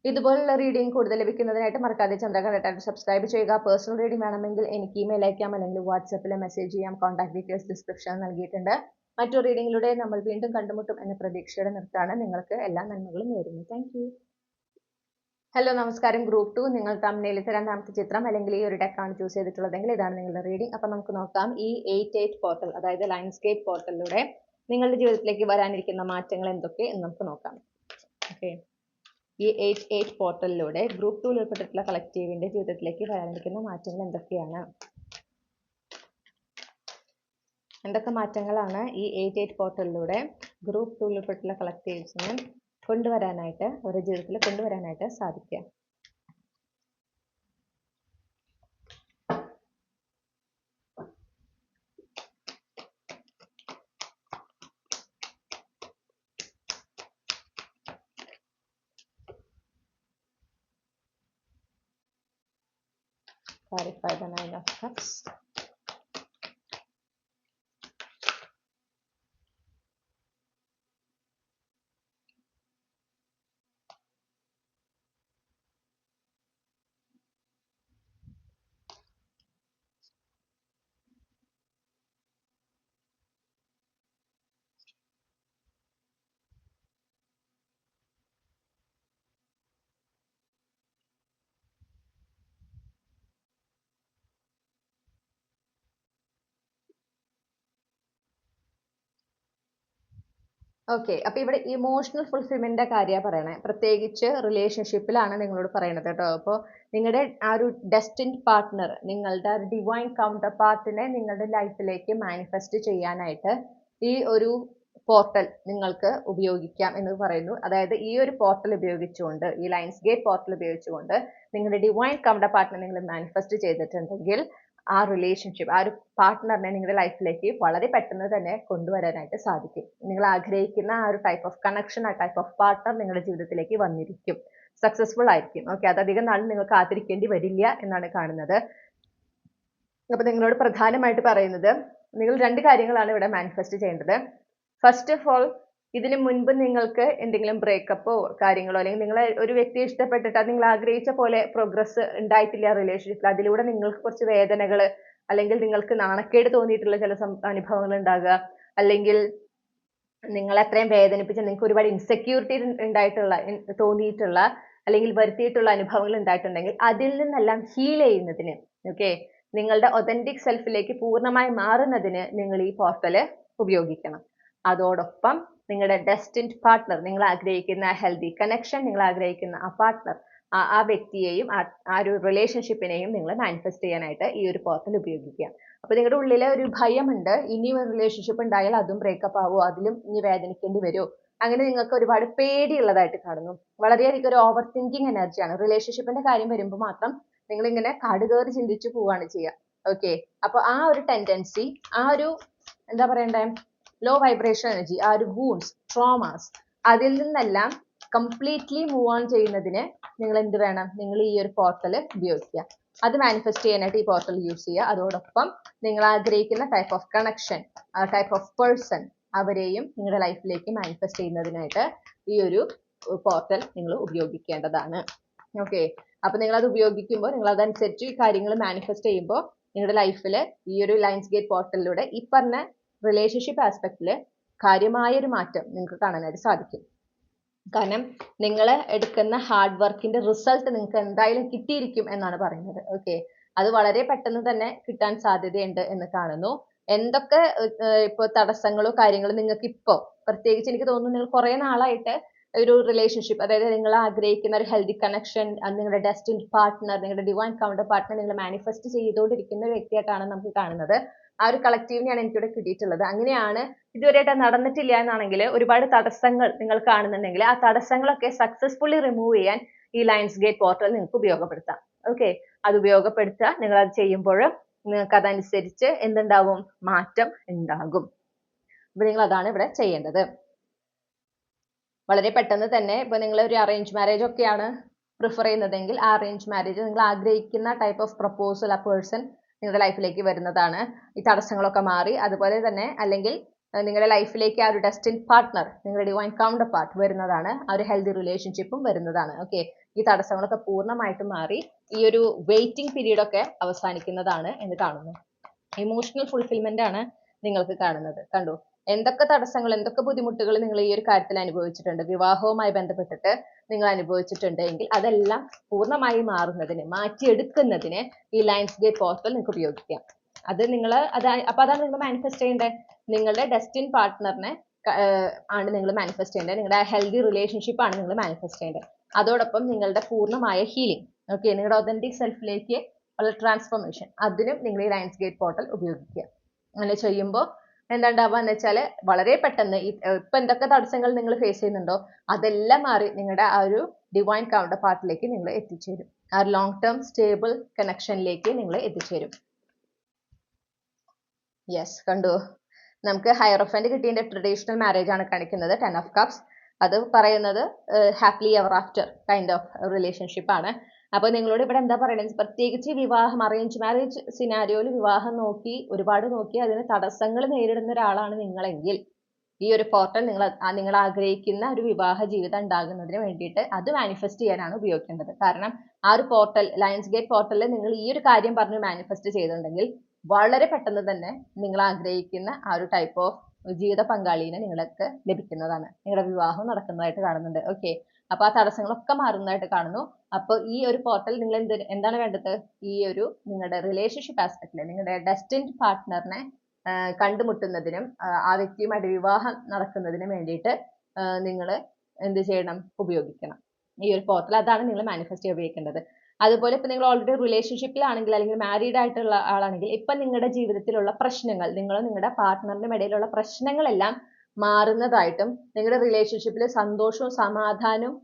ഇതുപോലുള്ള റീഡിംഗ് കൂടുതൽ ലഭിക്കുന്നതിനായിട്ട് മറക്കാതെ ചന്ദ്രകണ്ഠ ടാരോട്ട് സബ്സ്ക്രൈബ് ചെയ്യുക. പേഴ്സണൽ റീഡിംഗ് വേണമെങ്കിൽ എനിക്ക് ഇമെയിൽ അയക്കാം, അല്ലെങ്കിൽ വാട്സാപ്പിൽ മെസ്സേജ് ചെയ്യാം. കോൺടാക്ട് ഡീറ്റെയിൽസ് ഡിസ്ക്രിപ്ഷനിൽ നൽകിയിട്ടുണ്ട്. മറ്റൊരു റീഡിങ്ങിലൂടെ നമ്മൾ വീണ്ടും കണ്ടുമുട്ടും എന്ന പ്രതീക്ഷയുടെ നിർത്താണ്. നിങ്ങൾക്ക് എല്ലാ നന്മകളും നേരുന്നു. Thank you. ഹലോ, നമസ്കാരം. ഗ്രൂപ്പ് 2 നിങ്ങൾ തമ്മിലത്തെ രണ്ടാമത്തെ ചിത്രം അല്ലെങ്കിൽ ഈ ഒരു ഡെക്കാണ് ചൂസ് ചെയ്തിട്ടുള്ളതെങ്കിൽ ഇതാണ് നിങ്ങളുടെ റീഡിംഗ്. അപ്പം നമുക്ക് നോക്കാം ഈ 8-8 പോർട്ടൽ, അതായത് ലയൺസ് ഗേറ്റ് പോർട്ടലിലൂടെ നിങ്ങളുടെ ജീവിതത്തിലേക്ക് വരാനിരിക്കുന്ന മാറ്റങ്ങൾ എന്തൊക്കെ എന്ന് നമുക്ക് നോക്കാം. ഓക്കെ, ഈ 8-8 പോർട്ടലിലൂടെ ഗ്രൂപ്പ് 2 ഉൾപ്പെട്ടിട്ടുള്ള കളക്റ്റീവിന്റെ ജീവിതത്തിലേക്ക് വരാനിരിക്കുന്ന മാറ്റങ്ങൾ എന്തൊക്കെയാണ്? എന്തൊക്കെ മാറ്റങ്ങളാണ് ഈ 8-8 പോർട്ടലിലൂടെ ഗ്രൂപ്പ് 2 ഉൾപ്പെട്ടിട്ടുള്ള കളക്റ്റീവ്സിന് കൊണ്ടുവരാനായിട്ട്, അവരുടെ ജീവിതത്തിൽ കൊണ്ടുവരാനായിട്ട് സാധിക്കുക? Clarify the 9 of Cups. Okay, അപ്പൊ ഇവിടെ ഇമോഷണൽ ഫുൾഫിൽമെന്റിന്റെ കാര്യമാണ് പറയണേ. പ്രത്യേകിച്ച് റിലേഷൻഷിപ്പിലാണ് നിങ്ങളോട് പറയണത് കേട്ടോ. അപ്പോൾ നിങ്ങളുടെ ആ ഒരു ഡെസ്റ്റിൻഡ് പാർട്ട്ണർ, നിങ്ങളുടെ ആ ഒരു ഡിവൈൻ കൗണ്ടർ പാർട്ടിനെ നിങ്ങളുടെ ലൈഫിലേക്ക് മാനിഫെസ്റ്റ് ചെയ്യാനായിട്ട് ഈ ഒരു പോർട്ടൽ നിങ്ങൾക്ക് ഉപയോഗിക്കാം എന്ന് പറയുന്നു. അതായത് ഈ ഒരു പോർട്ടൽ ഉപയോഗിച്ചുകൊണ്ട്, ഈ ലയൺസ് ഗേറ്റ് പോർട്ടൽ ഉപയോഗിച്ചുകൊണ്ട് നിങ്ങളുടെ ഡിവൈൻ കൗണ്ടർ പാർട്ടിനെ നിങ്ങൾ മാനിഫെസ്റ്റ് ചെയ്തിട്ടുണ്ടെങ്കിൽ ആ റിലേഷൻഷിപ്പ്, ആ ഒരു പാർട്ട്ണറിനെ നിങ്ങളുടെ ലൈഫിലേക്ക് വളരെ പെട്ടെന്ന് തന്നെ കൊണ്ടുവരാനായിട്ട് സാധിക്കും. നിങ്ങൾ ആഗ്രഹിക്കുന്ന ആ ഒരു ടൈപ്പ് ഓഫ് കണക്ഷൻ, ആ ടൈപ്പ് ഓഫ് പാർട്ട്ണർ നിങ്ങളുടെ ജീവിതത്തിലേക്ക് വന്നിരിക്കും, സക്സസ്ഫുൾ ആയിരിക്കും. ഓക്കെ, അത് അധികം നാൾ നിങ്ങൾ കാത്തിരിക്കേണ്ടി വരില്ല എന്നാണ് കാണുന്നത്. അപ്പൊ നിങ്ങളോട് പ്രധാനമായിട്ട് പറയുന്നത്, നിങ്ങൾ 2 കാര്യങ്ങളാണ് ഇവിടെ മാനിഫെസ്റ്റ് ചെയ്യേണ്ടത്. ഫസ്റ്റ് ഓഫ് ഓൾ, ഇതിന് മുൻപ് നിങ്ങൾക്ക് എന്തെങ്കിലും ബ്രേക്കപ്പോ കാര്യങ്ങളോ അല്ലെങ്കിൽ നിങ്ങളെ ഒരു വ്യക്തിയെ ഇഷ്ടപ്പെട്ടിട്ട് അത് നിങ്ങൾ ആഗ്രഹിച്ച പോലെ പ്രോഗ്രസ് ഉണ്ടായിട്ടില്ല റിലേഷൻഷിപ്പിൽ, അതിലൂടെ നിങ്ങൾക്ക് കുറച്ച് വേദനകൾ അല്ലെങ്കിൽ നിങ്ങൾക്ക് നാണക്കേട് തോന്നിയിട്ടുള്ള ചില അനുഭവങ്ങൾ ഉണ്ടാകുക, അല്ലെങ്കിൽ നിങ്ങൾ അത്രയും വേദനിപ്പിച്ച നിങ്ങൾക്ക് ഒരുപാട് ഇൻസെക്യൂരിറ്റി ഉണ്ടായിട്ടുള്ള തോന്നിയിട്ടുള്ള അല്ലെങ്കിൽ വരുത്തിയിട്ടുള്ള അനുഭവങ്ങൾ ഉണ്ടായിട്ടുണ്ടെങ്കിൽ അതിൽ നിന്നെല്ലാം ഹീൽ ചെയ്യുന്നതിന്, ഓക്കെ, നിങ്ങളുടെ ഒതന്റിക് സെൽഫിലേക്ക് പൂർണ്ണമായി മാറുന്നതിന് നിങ്ങൾ ഈ പോർട്ടൽ ഉപയോഗിക്കണം. അതോടൊപ്പം നിങ്ങളുടെ ഡെസ്റ്റിൻഡ് പാർട്ട്ണർ, നിങ്ങൾ ആഗ്രഹിക്കുന്ന ഹെൽത്തി കണക്ഷൻ, നിങ്ങൾ ആഗ്രഹിക്കുന്ന ആ പാർട്ട്ണർ, ആ വ്യക്തിയെയും ആ ഒരു റിലേഷൻഷിപ്പിനെയും നിങ്ങൾ മാനിഫെസ്റ്റ് ചെയ്യാനായിട്ട് ഈ ഒരു പോർട്ടൽ ഉപയോഗിക്കുക. അപ്പൊ നിങ്ങളുടെ ഉള്ളിലെ ഒരു ഭയമുണ്ട്, ഇനി ഒരു റിലേഷൻഷിപ്പ് ഉണ്ടായാൽ അതും ബ്രേക്കപ്പ് ആവുമോ, അതിലും ഇനി വേദനിക്കേണ്ടി വരുമോ, അങ്ങനെ നിങ്ങൾക്ക് ഒരുപാട് പേടിയുള്ളതായിട്ട് കാണുന്നു. വളരെയധികം ഒരു ഓവർ തിങ്കിങ് എനർജിയാണ്. റിലേഷൻഷിപ്പിന്റെ കാര്യം വരുമ്പോൾ മാത്രം നിങ്ങൾ ഇങ്ങനെ കടുകേറി ചിന്തിച്ചു പോവാണ് ചെയ്യുക. ഓക്കെ, അപ്പൊ ആ ഒരു ടെൻഡൻസി, ആ ഒരു എന്താ പറയണ്ടേ, ലോ വൈബ്രേഷൻ എനർജി, ആ ഒരു വൂൺസ്, ട്രോമാസ്, അതിൽ നിന്നെല്ലാം കംപ്ലീറ്റ്ലി മൂവ് ഓൺ ചെയ്യുന്നതിന് നിങ്ങൾ എന്ത് വേണം, നിങ്ങൾ ഈ ഒരു പോർട്ടൽ ഉപയോഗിക്കുക. അത് മാനിഫെസ്റ്റ് ചെയ്യാനായിട്ട് ഈ പോർട്ടൽ യൂസ് ചെയ്യുക. അതോടൊപ്പം നിങ്ങൾ ആഗ്രഹിക്കുന്ന ടൈപ്പ് ഓഫ് കണക്ഷൻ, ആ ടൈപ്പ് ഓഫ് പേഴ്സൺ, അവരെയും നിങ്ങളുടെ ലൈഫിലേക്ക് മാനിഫെസ്റ്റ് ചെയ്യുന്നതിനായിട്ട് ഈ ഒരു പോർട്ടൽ നിങ്ങൾ ഉപയോഗിക്കേണ്ടതാണ്. ഓക്കെ, അപ്പൊ നിങ്ങൾ അത് ഉപയോഗിക്കുമ്പോൾ, നിങ്ങൾ അതനുസരിച്ച് ഈ കാര്യങ്ങൾ മാനിഫെസ്റ്റ് ചെയ്യുമ്പോൾ നിങ്ങളുടെ ലൈഫിൽ ഈ ഒരു ലയൺസ് ഗേറ്റ് പോർട്ടലിലൂടെ ഈ പറഞ്ഞ റിലേഷൻഷിപ്പ് ആസ്പെക്റ്റിൽ കാര്യമായൊരു മാറ്റം നിങ്ങൾക്ക് കാണാനായിട്ട് സാധിക്കും. കാരണം നിങ്ങൾ എടുക്കുന്ന ഹാർഡ് വർക്കിന്റെ റിസൾട്ട് നിങ്ങൾക്ക് എന്തായാലും കിട്ടിയിരിക്കും എന്നാണ് പറയുന്നത്. ഓക്കെ, അത് വളരെ പെട്ടെന്ന് തന്നെ കിട്ടാൻ സാധ്യതയുണ്ട് എന്ന് കാണുന്നു. എന്തൊക്കെ ഇപ്പൊ തടസ്സങ്ങളോ കാര്യങ്ങളോ നിങ്ങൾക്ക് ഇപ്പോ പ്രത്യേകിച്ച് എനിക്ക് തോന്നുന്നു നിങ്ങൾ കുറെ നാളായിട്ട് ഒരു റിലേഷൻഷിപ്പ്, അതായത് നിങ്ങൾ ആഗ്രഹിക്കുന്ന ഒരു ഹെൽത്തി കണക്ഷൻ, നിങ്ങളുടെ ഡെസ്റ്റിൻഡ് പാർട്ട്ണർ, നിങ്ങളുടെ ഡിവൈൻ കൗണ്ടർ പാർട്ട്ണർ നിങ്ങൾ മാനിഫെസ്റ്റ് ചെയ്തുകൊണ്ടിരിക്കുന്ന ഒരു വ്യക്തിയായിട്ടാണ് നമുക്ക് കാണുന്നത്. ആ ഒരു കളക്റ്റീവിനെയാണ് എനിക്കിവിടെ കിട്ടിയിട്ടുള്ളത്. അങ്ങനെയാണ്, ഇതുവരെയായിട്ട് നടന്നിട്ടില്ല എന്നാണെങ്കിൽ ഒരുപാട് തടസ്സങ്ങൾ നിങ്ങൾ കാണുന്നുണ്ടെങ്കിൽ ആ തടസ്സങ്ങളൊക്കെ സക്സസ്ഫുള്ളി റിമൂവ് ചെയ്യാൻ ഈ ലയൺസ് ഗേറ്റ് പോർട്ടൽ നിങ്ങൾക്ക് ഉപയോഗപ്പെടുത്താം. ഓക്കെ, അത് ഉപയോഗപ്പെടുത്തുക. നിങ്ങൾ അത് ചെയ്യുമ്പോൾ നിങ്ങൾക്ക് അതനുസരിച്ച് എന്തുണ്ടാവും, മാറ്റം ഉണ്ടാകും. അപ്പൊ നിങ്ങൾ അതാണ് ഇവിടെ ചെയ്യേണ്ടത്. വളരെ പെട്ടെന്ന് തന്നെ ഇപ്പൊ നിങ്ങൾ ഒരു അറേഞ്ച് മാരേജ് ഒക്കെയാണ് പ്രിഫർ ചെയ്യുന്നതെങ്കിൽ ആ അറേഞ്ച് മാരേജ് നിങ്ങൾ ആഗ്രഹിക്കുന്ന ടൈപ്പ് ഓഫ് പ്രപ്പോസൽ ആ പേഴ്സൺ നിങ്ങളുടെ ലൈഫിലേക്ക് വരുന്നതാണ്. ഈ തടസ്സങ്ങളൊക്കെ മാറി, അതുപോലെ തന്നെ അല്ലെങ്കിൽ നിങ്ങളുടെ ലൈഫിലേക്ക് ആ ഒരു ഡെസ്റ്റിൻഡ് പാർട്ട്ണർ, നിങ്ങളുടെ ഡിവൈൻ കൗണ്ടർ പാർട്ട് വരുന്നതാണ്. ആ ഒരു ഹെൽത്തി റിലേഷൻഷിപ്പും വരുന്നതാണ്. ഓക്കെ, ഈ തടസ്സങ്ങളൊക്കെ പൂർണ്ണമായിട്ടും മാറി ഈ ഒരു വെയിറ്റിംഗ് പീരീഡ് ഒക്കെ അവസാനിക്കുന്നതാണ് എന്ന് കാണുന്നു. ഇമോഷണൽ ഫുൾഫിൽമെന്റ് ആണ് നിങ്ങൾക്ക് കാണുന്നത്. കണ്ടു, എന്തൊക്കെ തടസ്സങ്ങൾ, എന്തൊക്കെ ബുദ്ധിമുട്ടുകൾ നിങ്ങൾ ഈ ഒരു കാര്യത്തിൽ അനുഭവിച്ചിട്ടുണ്ട്, വിവാഹവുമായി ബന്ധപ്പെട്ടിട്ട് നിങ്ങൾ അനുഭവിച്ചിട്ടുണ്ട് എങ്കിൽ അതെല്ലാം പൂർണ്ണമായി മാറുന്നതിന്, മാറ്റിയെടുക്കുന്നതിന് ഈ ലയൺസ് ഗേറ്റ് പോർട്ടൽ നിങ്ങൾക്ക് ഉപയോഗിക്കാം. അത് നിങ്ങൾ അപ്പൊ അതാണ് നിങ്ങൾ മാനിഫെസ്റ്റ് ചെയ്യേണ്ടത്. നിങ്ങളുടെ ഡെസ്റ്റിൻ പാർട്ട്ണറിനെ ആണ് നിങ്ങൾ മാനിഫെസ്റ്റ് ചെയ്യേണ്ടത്. നിങ്ങളുടെ ഹെൽത്തി റിലേഷൻഷിപ്പ് ആണ് നിങ്ങൾ മാനിഫെസ്റ്റ് ചെയ്യേണ്ടത്. അതോടൊപ്പം നിങ്ങളുടെ പൂർണ്ണമായ ഹീലിംഗ്, ഓക്കെ, നിങ്ങളുടെ ഒതന്റിക് സെൽഫിലേക്ക് ഉള്ള ട്രാൻസ്ഫോർമേഷൻ, അതിനും നിങ്ങൾ ഈ ലയൺസ് ഗേറ്റ് പോർട്ടൽ ഉപയോഗിക്കുക. അങ്ങനെ ചെയ്യുമ്പോൾ എന്താ ഉണ്ടാവുക എന്ന് വെച്ചാൽ വളരെ പെട്ടെന്ന് ഇപ്പൊ എന്തൊക്കെ തടസ്സങ്ങൾ നിങ്ങൾ ഫേസ് ചെയ്യുന്നുണ്ടോ അതെല്ലാം മാറി നിങ്ങളുടെ ആ ഒരു ഡിവൈൻ കൗണ്ടർ പാർട്ടിലേക്ക് നിങ്ങൾ എത്തിച്ചേരും. ആ ലോങ് ടേം സ്റ്റേബിൾ കണക്ഷനിലേക്ക് നിങ്ങൾ എത്തിച്ചേരും. യെസ്, കണ്ടു, നമുക്ക് ഹയറോഫന്റ് കിട്ടിയതിന്റെ ട്രഡീഷണൽ മാരേജ് ആണ് കാണിക്കുന്നത്, 10 of Cups. അത് പറയുന്നത് happily ever after kind of relationship ആണ്. അപ്പൊ നിങ്ങളോട് ഇവിടെ എന്താ പറയുന്നത്, പ്രത്യേകിച്ച് വിവാഹം, അറേഞ്ച് മാരേജ് സിനാരിയോയിൽ വിവാഹം നോക്കി ഒരുപാട് നോക്കി അതിന് തടസ്സങ്ങൾ നേരിടുന്ന ഒരാളാണ് നിങ്ങളെങ്കിൽ ഈ ഒരു പോർട്ടൽ നിങ്ങൾ ആഗ്രഹിക്കുന്ന ഒരു വിവാഹ ജീവിതം ഉണ്ടാകുന്നതിന് വേണ്ടിയിട്ട് അത് മാനിഫെസ്റ്റ് ചെയ്യാനാണ് ഉപയോഗിക്കേണ്ടത്. കാരണം ആ ഒരു പോർട്ടൽ, ലയൺസ് ഗേറ്റ് പോർട്ടലിൽ നിങ്ങൾ ഈ ഒരു കാര്യം പറഞ്ഞ് മാനിഫെസ്റ്റ് ചെയ്തിട്ടുണ്ടെങ്കിൽ വളരെ പെട്ടെന്ന് തന്നെ നിങ്ങൾ ആഗ്രഹിക്കുന്ന ആ ഒരു ടൈപ്പ് ഓഫ് ജീവിത പങ്കാളിനെ നിങ്ങൾക്ക് ലഭിക്കുന്നതാണ്. നിങ്ങളുടെ വിവാഹം നടക്കുന്നതായിട്ട് കാണുന്നുണ്ട്. ഓക്കെ, അപ്പൊ ആ തടസ്സങ്ങളൊക്കെ മാറുന്നതായിട്ട് കാണുന്നു. അപ്പോൾ ഈ ഒരു പോർട്ടൽ നിങ്ങൾ എന്താണ് വേണ്ടത്, ഈ ഒരു നിങ്ങളുടെ റിലേഷൻഷിപ്പ് ആസ്പെക്റ്റിൽ നിങ്ങളുടെ ഡെസ്റ്റിൻഡ് പാർട്ട്ണറിനെ കണ്ടുമുട്ടുന്നതിനും ആ വ്യക്തിയുമായിട്ട് വിവാഹം നടക്കുന്നതിനും വേണ്ടിയിട്ട് നിങ്ങൾ എന്ത് ചെയ്യണം, ഉപയോഗിക്കണം ഈ ഒരു പോർട്ടൽ. അതാണ് നിങ്ങൾ മാനിഫെസ്റ്റ് ചെയ്യാൻ ഉപയോഗിക്കേണ്ടത്. അതുപോലെ ഇപ്പൊ നിങ്ങൾ ഓൾറെഡി റിലേഷൻഷിപ്പിലാണെങ്കിൽ അല്ലെങ്കിൽ മാരീഡ് ആയിട്ടുള്ള ആളാണെങ്കിൽ ഇപ്പൊ നിങ്ങളുടെ ജീവിതത്തിലുള്ള പ്രശ്നങ്ങൾ, നിങ്ങളും നിങ്ങളുടെ പാർട്ട്ണറിനും ഇടയിലുള്ള പ്രശ്നങ്ങളെല്ലാം മാറുന്നതായിട്ടും നിങ്ങളുടെ റിലേഷൻഷിപ്പിൽ സന്തോഷവും സമാധാനവും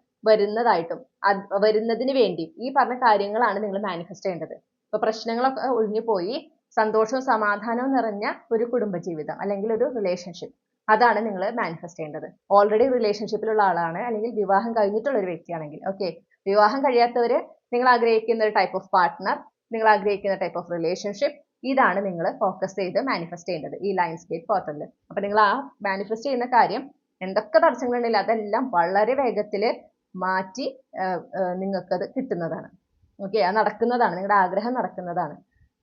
വരുന്നതിന് വേണ്ടി ഈ പറഞ്ഞ കാര്യങ്ങളാണ് നിങ്ങൾ മാനിഫെസ്റ്റ് ചെയ്യേണ്ടത്. ഇപ്പൊ പ്രശ്നങ്ങളൊക്കെ ഒഴിഞ്ഞു പോയി സന്തോഷവും സമാധാനവും നിറഞ്ഞ ഒരു കുടുംബജീവിതം അല്ലെങ്കിൽ ഒരു റിലേഷൻഷിപ്പ്, അതാണ് നിങ്ങൾ മാനിഫെസ്റ്റ് ചെയ്യേണ്ടത്. ഓൾറെഡി റിലേഷൻഷിപ്പിലുള്ള ആളാണ് അല്ലെങ്കിൽ വിവാഹം കഴിഞ്ഞിട്ടുള്ള ഒരു വ്യക്തിയാണെങ്കിൽ, ഓക്കെ, വിവാഹം കഴിയാത്തവര് നിങ്ങൾ ആഗ്രഹിക്കുന്ന ഒരു ടൈപ്പ് ഓഫ് പാർട്ട്ണർ, നിങ്ങൾ ആഗ്രഹിക്കുന്ന ടൈപ്പ് ഓഫ് റിലേഷൻഷിപ്പ്, ഇതാണ് നിങ്ങൾ ഫോക്കസ് ചെയ്ത് മാനിഫെസ്റ്റ് ചെയ്യേണ്ടത് ഈ ലയൺസ് ഗേറ്റ് പോർട്ടലിൽ. അപ്പൊ നിങ്ങൾ ആ മാനിഫെസ്റ്റ് ചെയ്യുന്ന കാര്യം എന്തൊക്കെ തടസ്സങ്ങളുണ്ടെങ്കിലും അതെല്ലാം വളരെ വേഗത്തിൽ മാറ്റി നിങ്ങൾക്കത് കിട്ടുന്നതാണ്. ഓക്കെ, അത് നടക്കുന്നതാണ്, നിങ്ങളുടെ ആഗ്രഹം നടക്കുന്നതാണ്.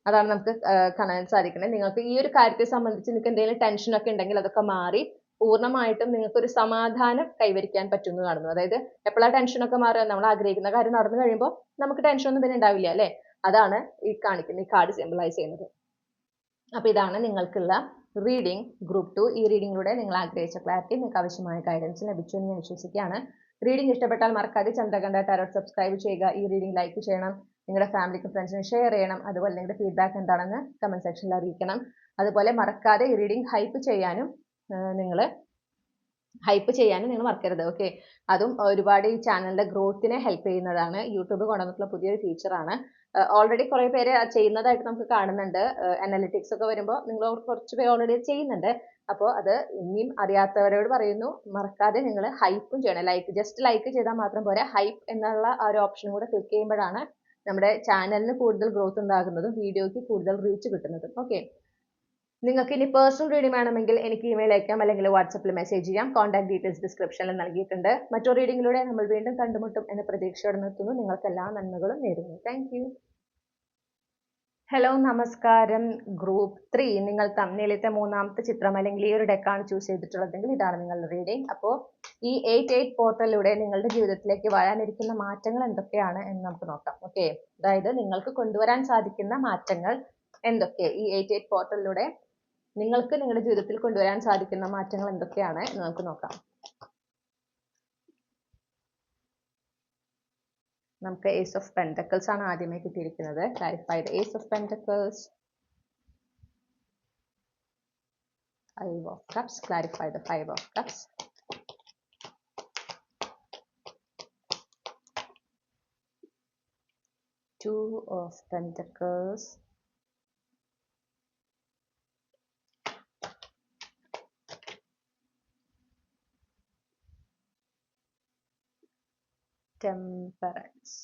അതാണ് നമുക്ക് കാണാൻ സാധിക്കുന്നത്. നിങ്ങൾക്ക് ഈ ഒരു കാര്യത്തെ സംബന്ധിച്ച് നിങ്ങൾക്ക് എന്തെങ്കിലും ടെൻഷനൊക്കെ ഉണ്ടെങ്കിൽ അതൊക്കെ മാറി പൂർണ്ണമായിട്ടും നിങ്ങൾക്ക് ഒരു സമാധാനം കൈവരിക്കാൻ പറ്റുന്നു കാണുന്നു. അതായത് എപ്പോഴാണ് ടെൻഷനൊക്കെ മാറുക? നമ്മൾ ആഗ്രഹിക്കുന്ന കാര്യം നടന്നു കഴിയുമ്പോൾ നമുക്ക് ടെൻഷനൊന്നും പിന്നെ ഉണ്ടാവില്ല അല്ലേ? അതാണ് ഈ കാർഡ് സിംബലൈസ് ചെയ്യുന്നത്. അപ്പൊ ഇതാണ് നിങ്ങൾക്കുള്ള റീഡിംഗ് ഗ്രൂപ്പ് 2. ഈ റീഡിങ്ങിലൂടെ നിങ്ങൾ ആഗ്രഹിച്ച ക്ലാരിറ്റി, നിങ്ങൾക്ക് ആവശ്യമായ ഗൈഡൻസ് ലഭിച്ചു എന്ന് ഞാൻ വിശ്വസിക്കുകയാണ്. റീഡിംഗ് ഇഷ്ടപ്പെട്ടാൽ മറക്കാതെ ചന്ദ്രകണ്ഠ ടാരോട്ട് സബ്സ്ക്രൈബ് ചെയ്യുക. ഈ റീഡിംഗ് ലൈക്ക് ചെയ്യണം, നിങ്ങളുടെ ഫാമിലിക്കും ഫ്രണ്ട്സിനും ഷെയർ ചെയ്യണം. അതുപോലെ നിങ്ങളുടെ ഫീഡ്ബാക്ക് എന്താണെന്ന് കമന്റ് സെക്ഷനിൽ അറിയിക്കണം. അതുപോലെ മറക്കാതെ ഈ റീഡിംഗ് ഹൈപ്പ് ചെയ്യാനും നിങ്ങൾ മറക്കരുത്. ഓക്കെ, അതും ഒരുപാട് ഈ ചാനലിന്റെ ഗ്രോത്തിനെ ഹെൽപ്പ് ചെയ്യുന്നതാണ്. യൂട്യൂബ് കൊണ്ടുവന്നിട്ടുള്ള പുതിയൊരു ഫീച്ചറാണ്. ഓൾറെഡി കുറെ പേര് ചെയ്യുന്നതായിട്ട് നമുക്ക് കാണുന്നുണ്ട്. അനലിറ്റിക്സ് ഒക്കെ വരുമ്പോൾ നിങ്ങൾ കുറച്ച് പേര് ഓൾറെഡി ചെയ്യുന്നുണ്ട്. അപ്പോൾ അത് ഇനിയും അറിയാത്തവരോട് പറയുന്നു, മറക്കാതെ നിങ്ങൾ ഹൈപ്പും ചെയ്യണം. ജസ്റ്റ് ലൈക്ക് ചെയ്താൽ മാത്രം പോരാ, ഹൈപ്പ് എന്നുള്ള ആ ഒരു ഓപ്ഷൻ കൂടെ ക്ലിക്ക് ചെയ്യുമ്പോഴാണ് നമ്മുടെ ചാനലിന് കൂടുതൽ ഗ്രോത്ത് ഉണ്ടാകുന്നതും വീഡിയോയ്ക്ക് കൂടുതൽ റീച്ച് കിട്ടുന്നതും. ഓക്കെ, നിങ്ങൾക്ക് ഇനി പേഴ്സണൽ റീഡിംഗ് വേണമെങ്കിൽ എനിക്ക് ഇമെയിൽ അയക്കാം, അല്ലെങ്കിൽ വാട്സപ്പിൽ മെസ്സേജ് ചെയ്യാം. കോൺടാക്ട് ഡീറ്റെയിൽസ് ഡിസ്ക്രിപ്ഷനിൽ നൽകിയിട്ടുണ്ട്. മറ്റൊരു റീഡിങ്ങിലൂടെ നമ്മൾ വീണ്ടും കണ്ടുമുട്ടും എന്ന പ്രതീക്ഷയോടെ നിർത്തുന്നു. നിങ്ങൾക്ക് എല്ലാ നന്മകളും നേരുന്നു. Thank you. ഹലോ, നമസ്കാരം. ഗ്രൂപ്പ് 3, നിങ്ങൾ തമ്മിലത്തെ മൂന്നാമത്തെ ചിത്രം അല്ലെങ്കിൽ ഈ ഒരു ഡെക്കാണ് ചൂസ് ചെയ്തിട്ടുള്ളതെങ്കിൽ ഇതാണ് നിങ്ങളുടെ റീഡിംഗ്. അപ്പോൾ ഈ 88 പോർട്ടലിലൂടെ നിങ്ങളുടെ ജീവിതത്തിലേക്ക് വരാനിരിക്കുന്ന മാറ്റങ്ങൾ എന്തൊക്കെയാണ് എന്ന് നമുക്ക് നോക്കാം. ഓക്കെ, അതായത് നിങ്ങൾക്ക് കൊണ്ടുവരാൻ സാധിക്കുന്ന മാറ്റങ്ങൾ എന്തൊക്കെ, ഈ 88 പോർട്ടലിലൂടെ നിങ്ങൾക്ക് നിങ്ങളുടെ ജീവിതത്തിൽ കൊണ്ടുവരാൻ സാധിക്കുന്ന മാറ്റങ്ങൾ എന്തൊക്കെയാണ് എന്ന് നമുക്ക് നോക്കാം. നമുക്ക് Ace of Pentacles ആണ് ആദ്യമേ കിട്ടിയിരിക്കുന്നത്. Clarify the Ace of Pentacles. 5 of Cups. Clarify the 5 of Cups. Two of Pentacles. Temperance.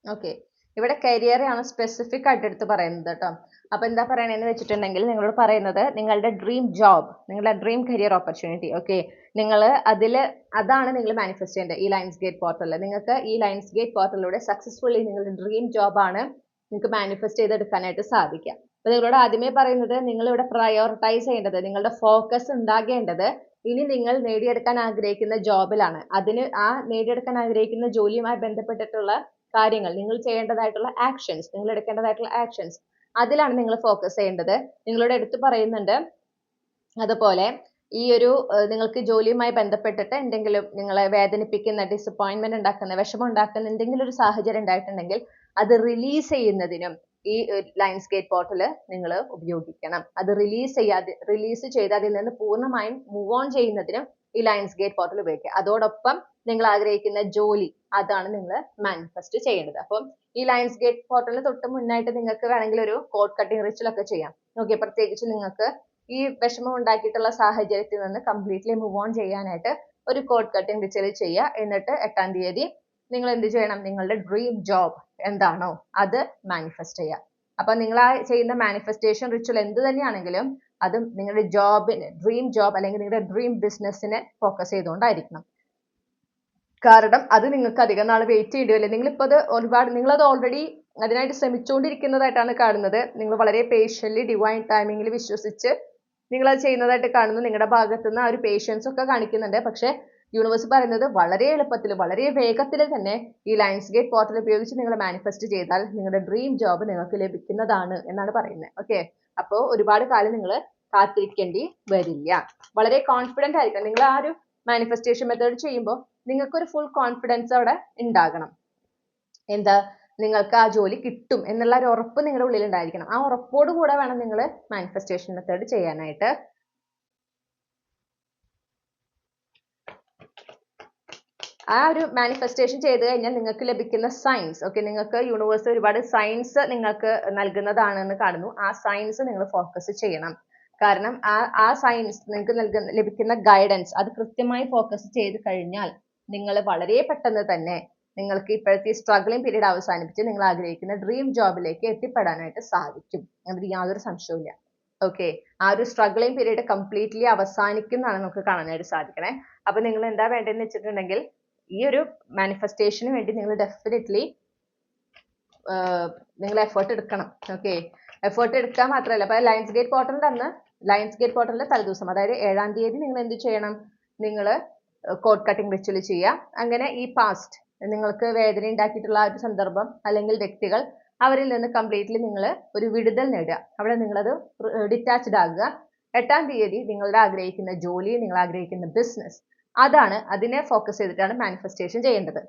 Okay, ഇവിടെ കരിയർ ആണ് സ്പെസിഫിക് ആയിട്ട് എടുത്ത് പറയുന്നത് കേട്ടോ. അപ്പൊ എന്താ പറയണതെന്ന് വെച്ചിട്ടുണ്ടെങ്കിൽ നിങ്ങളോട് പറയുന്നത് നിങ്ങളുടെ ഡ്രീം ജോബ്, നിങ്ങളുടെ ഡ്രീം കരിയർ ഓപ്പർച്യൂണിറ്റി. ഓക്കെ, നിങ്ങൾ അതാണ് നിങ്ങൾ മാനിഫെസ്റ്റ് ചെയ്യേണ്ടത്. ഈ ലയൺസ് ഗേറ്റ് പോർട്ടലിൽ നിങ്ങൾക്ക് ഈ ലയൺസ് ഗേറ്റ് പോർട്ടലിലൂടെ സക്സസ്ഫുള്ളി നിങ്ങളുടെ ഡ്രീം ജോബാണ് നിങ്ങൾക്ക് മാനിഫെസ്റ്റ് ചെയ്തെടുക്കാനായിട്ട് സാധിക്കുക. അപ്പൊ നിങ്ങളോട് ആദ്യമേ പറയുന്നത് നിങ്ങൾ ഇവിടെ പ്രയോറിറ്റൈസ് ചെയ്യേണ്ടത്, നിങ്ങളുടെ ഫോക്കസ് ഉണ്ടാകേണ്ടത് ഇനി നിങ്ങൾ നേടിയെടുക്കാൻ ആഗ്രഹിക്കുന്ന ജോബിലാണ്. ആ നേടിയെടുക്കാൻ ആഗ്രഹിക്കുന്ന ജോലിയുമായി ബന്ധപ്പെട്ടിട്ടുള്ള കാര്യങ്ങൾ, നിങ്ങൾ ചെയ്യേണ്ടതായിട്ടുള്ള ആക്ഷൻസ്, നിങ്ങൾ എടുക്കേണ്ടതായിട്ടുള്ള ആക്ഷൻസ്, അതിലാണ് നിങ്ങൾ ഫോക്കസ് ചെയ്യേണ്ടത്. നിങ്ങളോട് എടുത്തു പറയുന്നുണ്ട്. അതുപോലെ ഈ ഒരു നിങ്ങൾക്ക് ജോലിയുമായി ബന്ധപ്പെട്ടിട്ട് എന്തെങ്കിലും നിങ്ങളെ വേദനിപ്പിക്കുന്ന, ഡിസപ്പോയിന്റ്മെന്റ് ഉണ്ടാക്കുന്ന, വിഷമം ഉണ്ടാക്കുന്ന എന്തെങ്കിലും ഒരു സാഹചര്യം ഉണ്ടായിട്ടുണ്ടെങ്കിൽ അത് റിലീസ് ചെയ്യുന്നതിനും ഈ ലയൺസ് ഗേറ്റ് പോർട്ടൽ നിങ്ങൾ ഉപയോഗിക്കണം. അത് റിലീസ് ചെയ്ത് അതിൽ നിന്ന് പൂർണ്ണമായും മൂവ് ഓൺ ചെയ്യുന്നതിനും ഈ ലയൺസ് ഗേറ്റ് പോർട്ടൽ ഉപയോഗിക്കുക. അതോടൊപ്പം നിങ്ങൾ ആഗ്രഹിക്കുന്ന ജോലി, അതാണ് നിങ്ങൾ മാനിഫെസ്റ്റ് ചെയ്യേണ്ടത്. അപ്പം ഈ ലയൺസ് ഗേറ്റ് പോർട്ടലിന് തൊട്ട് മുന്നായിട്ട് നിങ്ങൾക്ക് വേണമെങ്കിൽ ഒരു കോഡ് കട്ടിംഗ് റിച്വൽ ഒക്കെ ചെയ്യാം. ഓക്കെ, പ്രത്യേകിച്ച് നിങ്ങൾക്ക് ഈ വിഷമം ഉണ്ടാക്കിയിട്ടുള്ള സാഹചര്യത്തിൽ നിന്ന് കംപ്ലീറ്റ്ലി മൂവ് ഓൺ ചെയ്യാനായിട്ട് ഒരു കോഡ് കട്ടിംഗ് റിച്വൽ ചെയ്യുക. എന്നിട്ട് 8-ാം തീയതി നിങ്ങൾ എന്ത് ചെയ്യണം, നിങ്ങളുടെ ഡ്രീം ജോബ് എന്താണോ അത് മാനിഫെസ്റ്റ് ചെയ്യുക. അപ്പൊ നിങ്ങൾ ആ ചെയ്യുന്ന മാനിഫെസ്റ്റേഷൻ റിച്വൽ എന്ത് തന്നെയാണെങ്കിലും അത് നിങ്ങളുടെ ജോബിന്, ഡ്രീം ജോബ് അല്ലെങ്കിൽ നിങ്ങളുടെ ഡ്രീം ബിസിനസ്സിനെ ഫോക്കസ് ചെയ്തുകൊണ്ടായിരിക്കണം. കാരണം അത് നിങ്ങൾക്ക് അധികം നാൾ വെയിറ്റ് ചെയ്യേണ്ടി വരില്ല. നിങ്ങളിപ്പോൾ നിങ്ങളത് ഓൾറെഡി അതിനായിട്ട് ശ്രമിച്ചുകൊണ്ടിരിക്കുന്നതായിട്ടാണ് കാണുന്നത്. നിങ്ങൾ വളരെ പേഷ്യൻ്റ്ലി ഡിവൈൻ ടൈമിങ്ങിൽ വിശ്വസിച്ച് നിങ്ങളത് ചെയ്യുന്നതായിട്ട് കാണുന്നു. നിങ്ങളുടെ ഭാഗത്തു നിന്ന് ആ ഒരു പേഷ്യൻസ് ഒക്കെ കാണിക്കുന്നുണ്ട്. പക്ഷെ യൂണിവേഴ്സ് പറയുന്നത് വളരെ എളുപ്പത്തിൽ, വളരെ വേഗത്തിൽ തന്നെ ഈ ലയൺസ് ഗേറ്റ് പോർട്ടൽ ഉപയോഗിച്ച് നിങ്ങൾ മാനിഫെസ്റ്റ് ചെയ്താൽ നിങ്ങളുടെ ഡ്രീം ജോബ് നിങ്ങൾക്ക് ലഭിക്കുന്നതാണ് എന്നാണ് പറയുന്നത്. ഓക്കെ, അപ്പോൾ ഒരുപാട് കാലം നിങ്ങൾ കാത്തിരിക്കേണ്ടി വരില്ല. വളരെ കോൺഫിഡന്റ് ആയിരിക്കണം. നിങ്ങൾ ആ ഒരു മാനിഫെസ്റ്റേഷൻ മെത്തേഡ് ചെയ്യുമ്പോൾ നിങ്ങൾക്കൊരു ഫുൾ കോൺഫിഡൻസ് അവിടെ ഉണ്ടാകണം. എന്താ, നിങ്ങൾക്ക് ആ ജോലി കിട്ടും എന്നുള്ള ഒരു ഉറപ്പ് നിങ്ങളുടെ ഉള്ളിൽ ഉണ്ടായിരിക്കണം. ആ ഉറപ്പോട് കൂടെ വേണം നിങ്ങൾ മാനിഫെസ്റ്റേഷൻ മെത്തേഡ് ചെയ്യാനായിട്ട്. ആ ഒരു മാനിഫെസ്റ്റേഷൻ ചെയ്ത് കഴിഞ്ഞാൽ നിങ്ങൾക്ക് ലഭിക്കുന്ന സയൻസ്, ഓക്കെ, നിങ്ങൾക്ക് യൂണിവേഴ്സ് ഒരുപാട് സയൻസ് നിങ്ങൾക്ക് നൽകുന്നതാണെന്ന് കാണുന്നു. ആ സയൻസ് നിങ്ങൾ ഫോക്കസ് ചെയ്യണം. കാരണം ആ സയൻസ് നിങ്ങൾക്ക് ലഭിക്കുന്ന ഗൈഡൻസ് അത് കൃത്യമായി ഫോക്കസ് ചെയ്ത് കഴിഞ്ഞാൽ നിങ്ങൾ വളരെ പെട്ടെന്ന് തന്നെ നിങ്ങൾക്ക് ഇപ്പോഴത്തെ സ്ട്രഗ്ലിംഗ് പീരീഡ് അവസാനിപ്പിച്ച് നിങ്ങൾ ആഗ്രഹിക്കുന്ന ഡ്രീം ജോബിലേക്ക് എത്തിപ്പെടാനായിട്ട് സാധിക്കും. അതിൽ യാതൊരു സംശയവുമില്ല. ഓക്കെ, ആ ഒരു സ്ട്രഗ്ലിംഗ് പീരീഡ് കംപ്ലീറ്റ്ലി അവസാനിക്കുന്നതാണ് നമുക്ക് കാണാനായിട്ട് സാധിക്കണേ. അപ്പൊ നിങ്ങൾ എന്താ വേണ്ടതെന്ന് വെച്ചിട്ടുണ്ടെങ്കിൽ ഈ ഒരു മാനിഫെസ്റ്റേഷന് വേണ്ടി നിങ്ങൾ ഡെഫിനറ്റ്ലി നിങ്ങൾ എഫേർട്ട് എടുക്കണം. ഓക്കെ, എഫേർട്ട് എടുക്കാൻ മാത്രമല്ല, അപ്പൊ ലയൺസ് ഗേറ്റ് പോർട്ടലിന്റെ തലേദിവസം, അതായത് 7-ാം തീയതി നിങ്ങൾ എന്ത് ചെയ്യണം, നിങ്ങൾ കോഡ് കട്ടിംഗ് റിച്വൽ ചെയ്യുക. അങ്ങനെ ഈ പാസ്റ്റ് നിങ്ങൾക്ക് വേദന ഉണ്ടാക്കിയിട്ടുള്ള ആ ഒരു സന്ദർഭം അല്ലെങ്കിൽ വ്യക്തികൾ, അവരിൽ നിന്ന് കംപ്ലീറ്റ്ലി നിങ്ങൾ ഒരു വിടുതൽ നേടുക. അവിടെ നിങ്ങളത് ഡിറ്റാച്ച്ഡ് ആകുക. 8-ാം തീയതി നിങ്ങളുടെ ആഗ്രഹിക്കുന്ന ജോലി, നിങ്ങൾ ആഗ്രഹിക്കുന്ന ബിസിനസ്, അതിനെ ഫോക്കസ് ചെയ്തിട്ടാണ് മാനിഫെസ്റ്റേഷൻ ചെയ്യേണ്ടത്.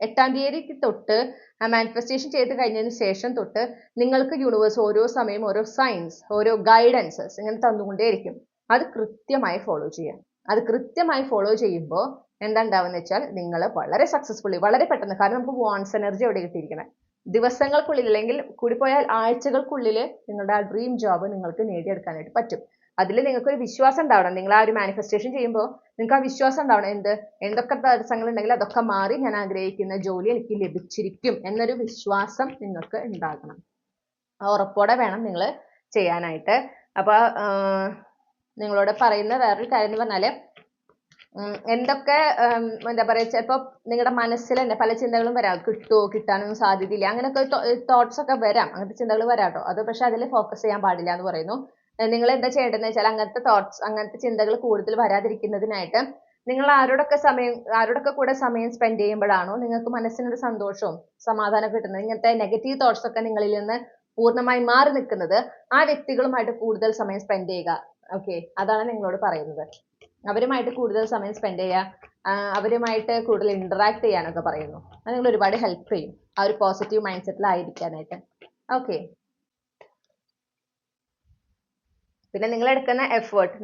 8-ാം തീയതിക്ക് തൊട്ട് ആ മാനിഫെസ്റ്റേഷൻ ചെയ്ത് കഴിഞ്ഞതിന് ശേഷം തൊട്ട് നിങ്ങൾക്ക് യൂണിവേഴ്സ് ഓരോ സമയം ഓരോ സയൻസ്, ഓരോ ഗൈഡൻസസ് ഇങ്ങനെ തന്നുകൊണ്ടേയിരിക്കും. അത് കൃത്യമായി ഫോളോ ചെയ്യാം. അത് കൃത്യമായി ഫോളോ ചെയ്യുമ്പോൾ എന്താ ഉണ്ടാവുന്ന വെച്ചാൽ നിങ്ങൾ വളരെ സക്സസ്ഫുള്ളി, വളരെ പെട്ടെന്ന്, കാരണം നമുക്ക് വാൺസ് എനർജി അവിടെ കിട്ടിയിരിക്കണം, ദിവസങ്ങൾക്കുള്ളിൽ അല്ലെങ്കിൽ കൂടിപ്പോയാൽ ആഴ്ചകൾക്കുള്ളിൽ നിങ്ങളുടെ ആ ഡ്രീം ജോബ് നിങ്ങൾക്ക് നേടിയെടുക്കാനായിട്ട് പറ്റും. അതിൽ നിങ്ങൾക്ക് ഒരു വിശ്വാസം ഉണ്ടാവണം. നിങ്ങൾ ആ ഒരു മാനിഫെസ്റ്റേഷൻ ചെയ്യുമ്പോൾ നിങ്ങൾക്ക് ആ വിശ്വാസം ഉണ്ടാവണം. എന്തൊക്കെ തടസ്സങ്ങൾ ഉണ്ടെങ്കിലും അതൊക്കെ മാറി ഞാൻ ആഗ്രഹിക്കുന്ന ജോലി എനിക്ക് ലഭിച്ചിരിക്കും എന്നൊരു വിശ്വാസം നിങ്ങൾക്ക് ഉണ്ടാകണം. ആ ഉറപ്പോടെ വേണം നിങ്ങൾ ചെയ്യാനായിട്ട്. അപ്പൊ നിങ്ങളോട് പറയുന്ന വേറൊരു കാര്യം എന്ന് പറഞ്ഞാല്, എന്തൊക്കെ എന്താ പറയുക, ചിലപ്പോൾ നിങ്ങളുടെ മനസ്സിൽ തന്നെ പല ചിന്തകളും വരാം. കിട്ടുമോ, കിട്ടാനൊന്നും സാധ്യതയില്ല, അങ്ങനെയൊക്കെ തോട്ട്സ് ഒക്കെ വരാം, അങ്ങനത്തെ ചിന്തകൾ വരാം കേട്ടോ. അത് പക്ഷെ അതിൽ ഫോക്കസ് ചെയ്യാൻ പാടില്ല എന്ന് പറയുന്നു. നിങ്ങൾ എന്താ ചെയ്യേണ്ടതെന്ന് വെച്ചാൽ അങ്ങനത്തെ തോട്ട്സ്, അങ്ങനത്തെ ചിന്തകൾ കൂടുതൽ വരാതിരിക്കുന്നതിനായിട്ട് നിങ്ങൾ ആരോടൊക്കെ കൂടെ സമയം സ്പെൻഡ് ചെയ്യുമ്പോഴാണോ നിങ്ങൾക്ക് മനസ്സിനൊരു സന്തോഷവും സമാധാനവും കിട്ടുന്നത്, ഇങ്ങനത്തെ നെഗറ്റീവ് തോട്ട്സ് ഒക്കെ നിങ്ങളിൽ നിന്ന് പൂർണ്ണമായി മാറി നിൽക്കുന്നത്, ആ വ്യക്തികളുമായിട്ട് കൂടുതൽ സമയം സ്പെൻഡ് ചെയ്യുക. ഓക്കെ, അതാണ് നിങ്ങളോട് പറയുന്നത്. അവരുമായിട്ട് കൂടുതൽ സമയം സ്പെൻഡ് ചെയ്യുക, അവരുമായിട്ട് കൂടുതൽ ഇന്ററാക്ട് ചെയ്യാനൊക്കെ പറയുന്നു. അത് നിങ്ങൾ ഒരുപാട് ഹെൽപ്പ് ചെയ്യും ആ ഒരു പോസിറ്റീവ് മൈൻഡ് സെറ്റിലായിരിക്കാനായിട്ട്. ഓക്കെ, പിന്നെ നിങ്ങൾ എടുക്കുന്ന എഫേർട്ട്,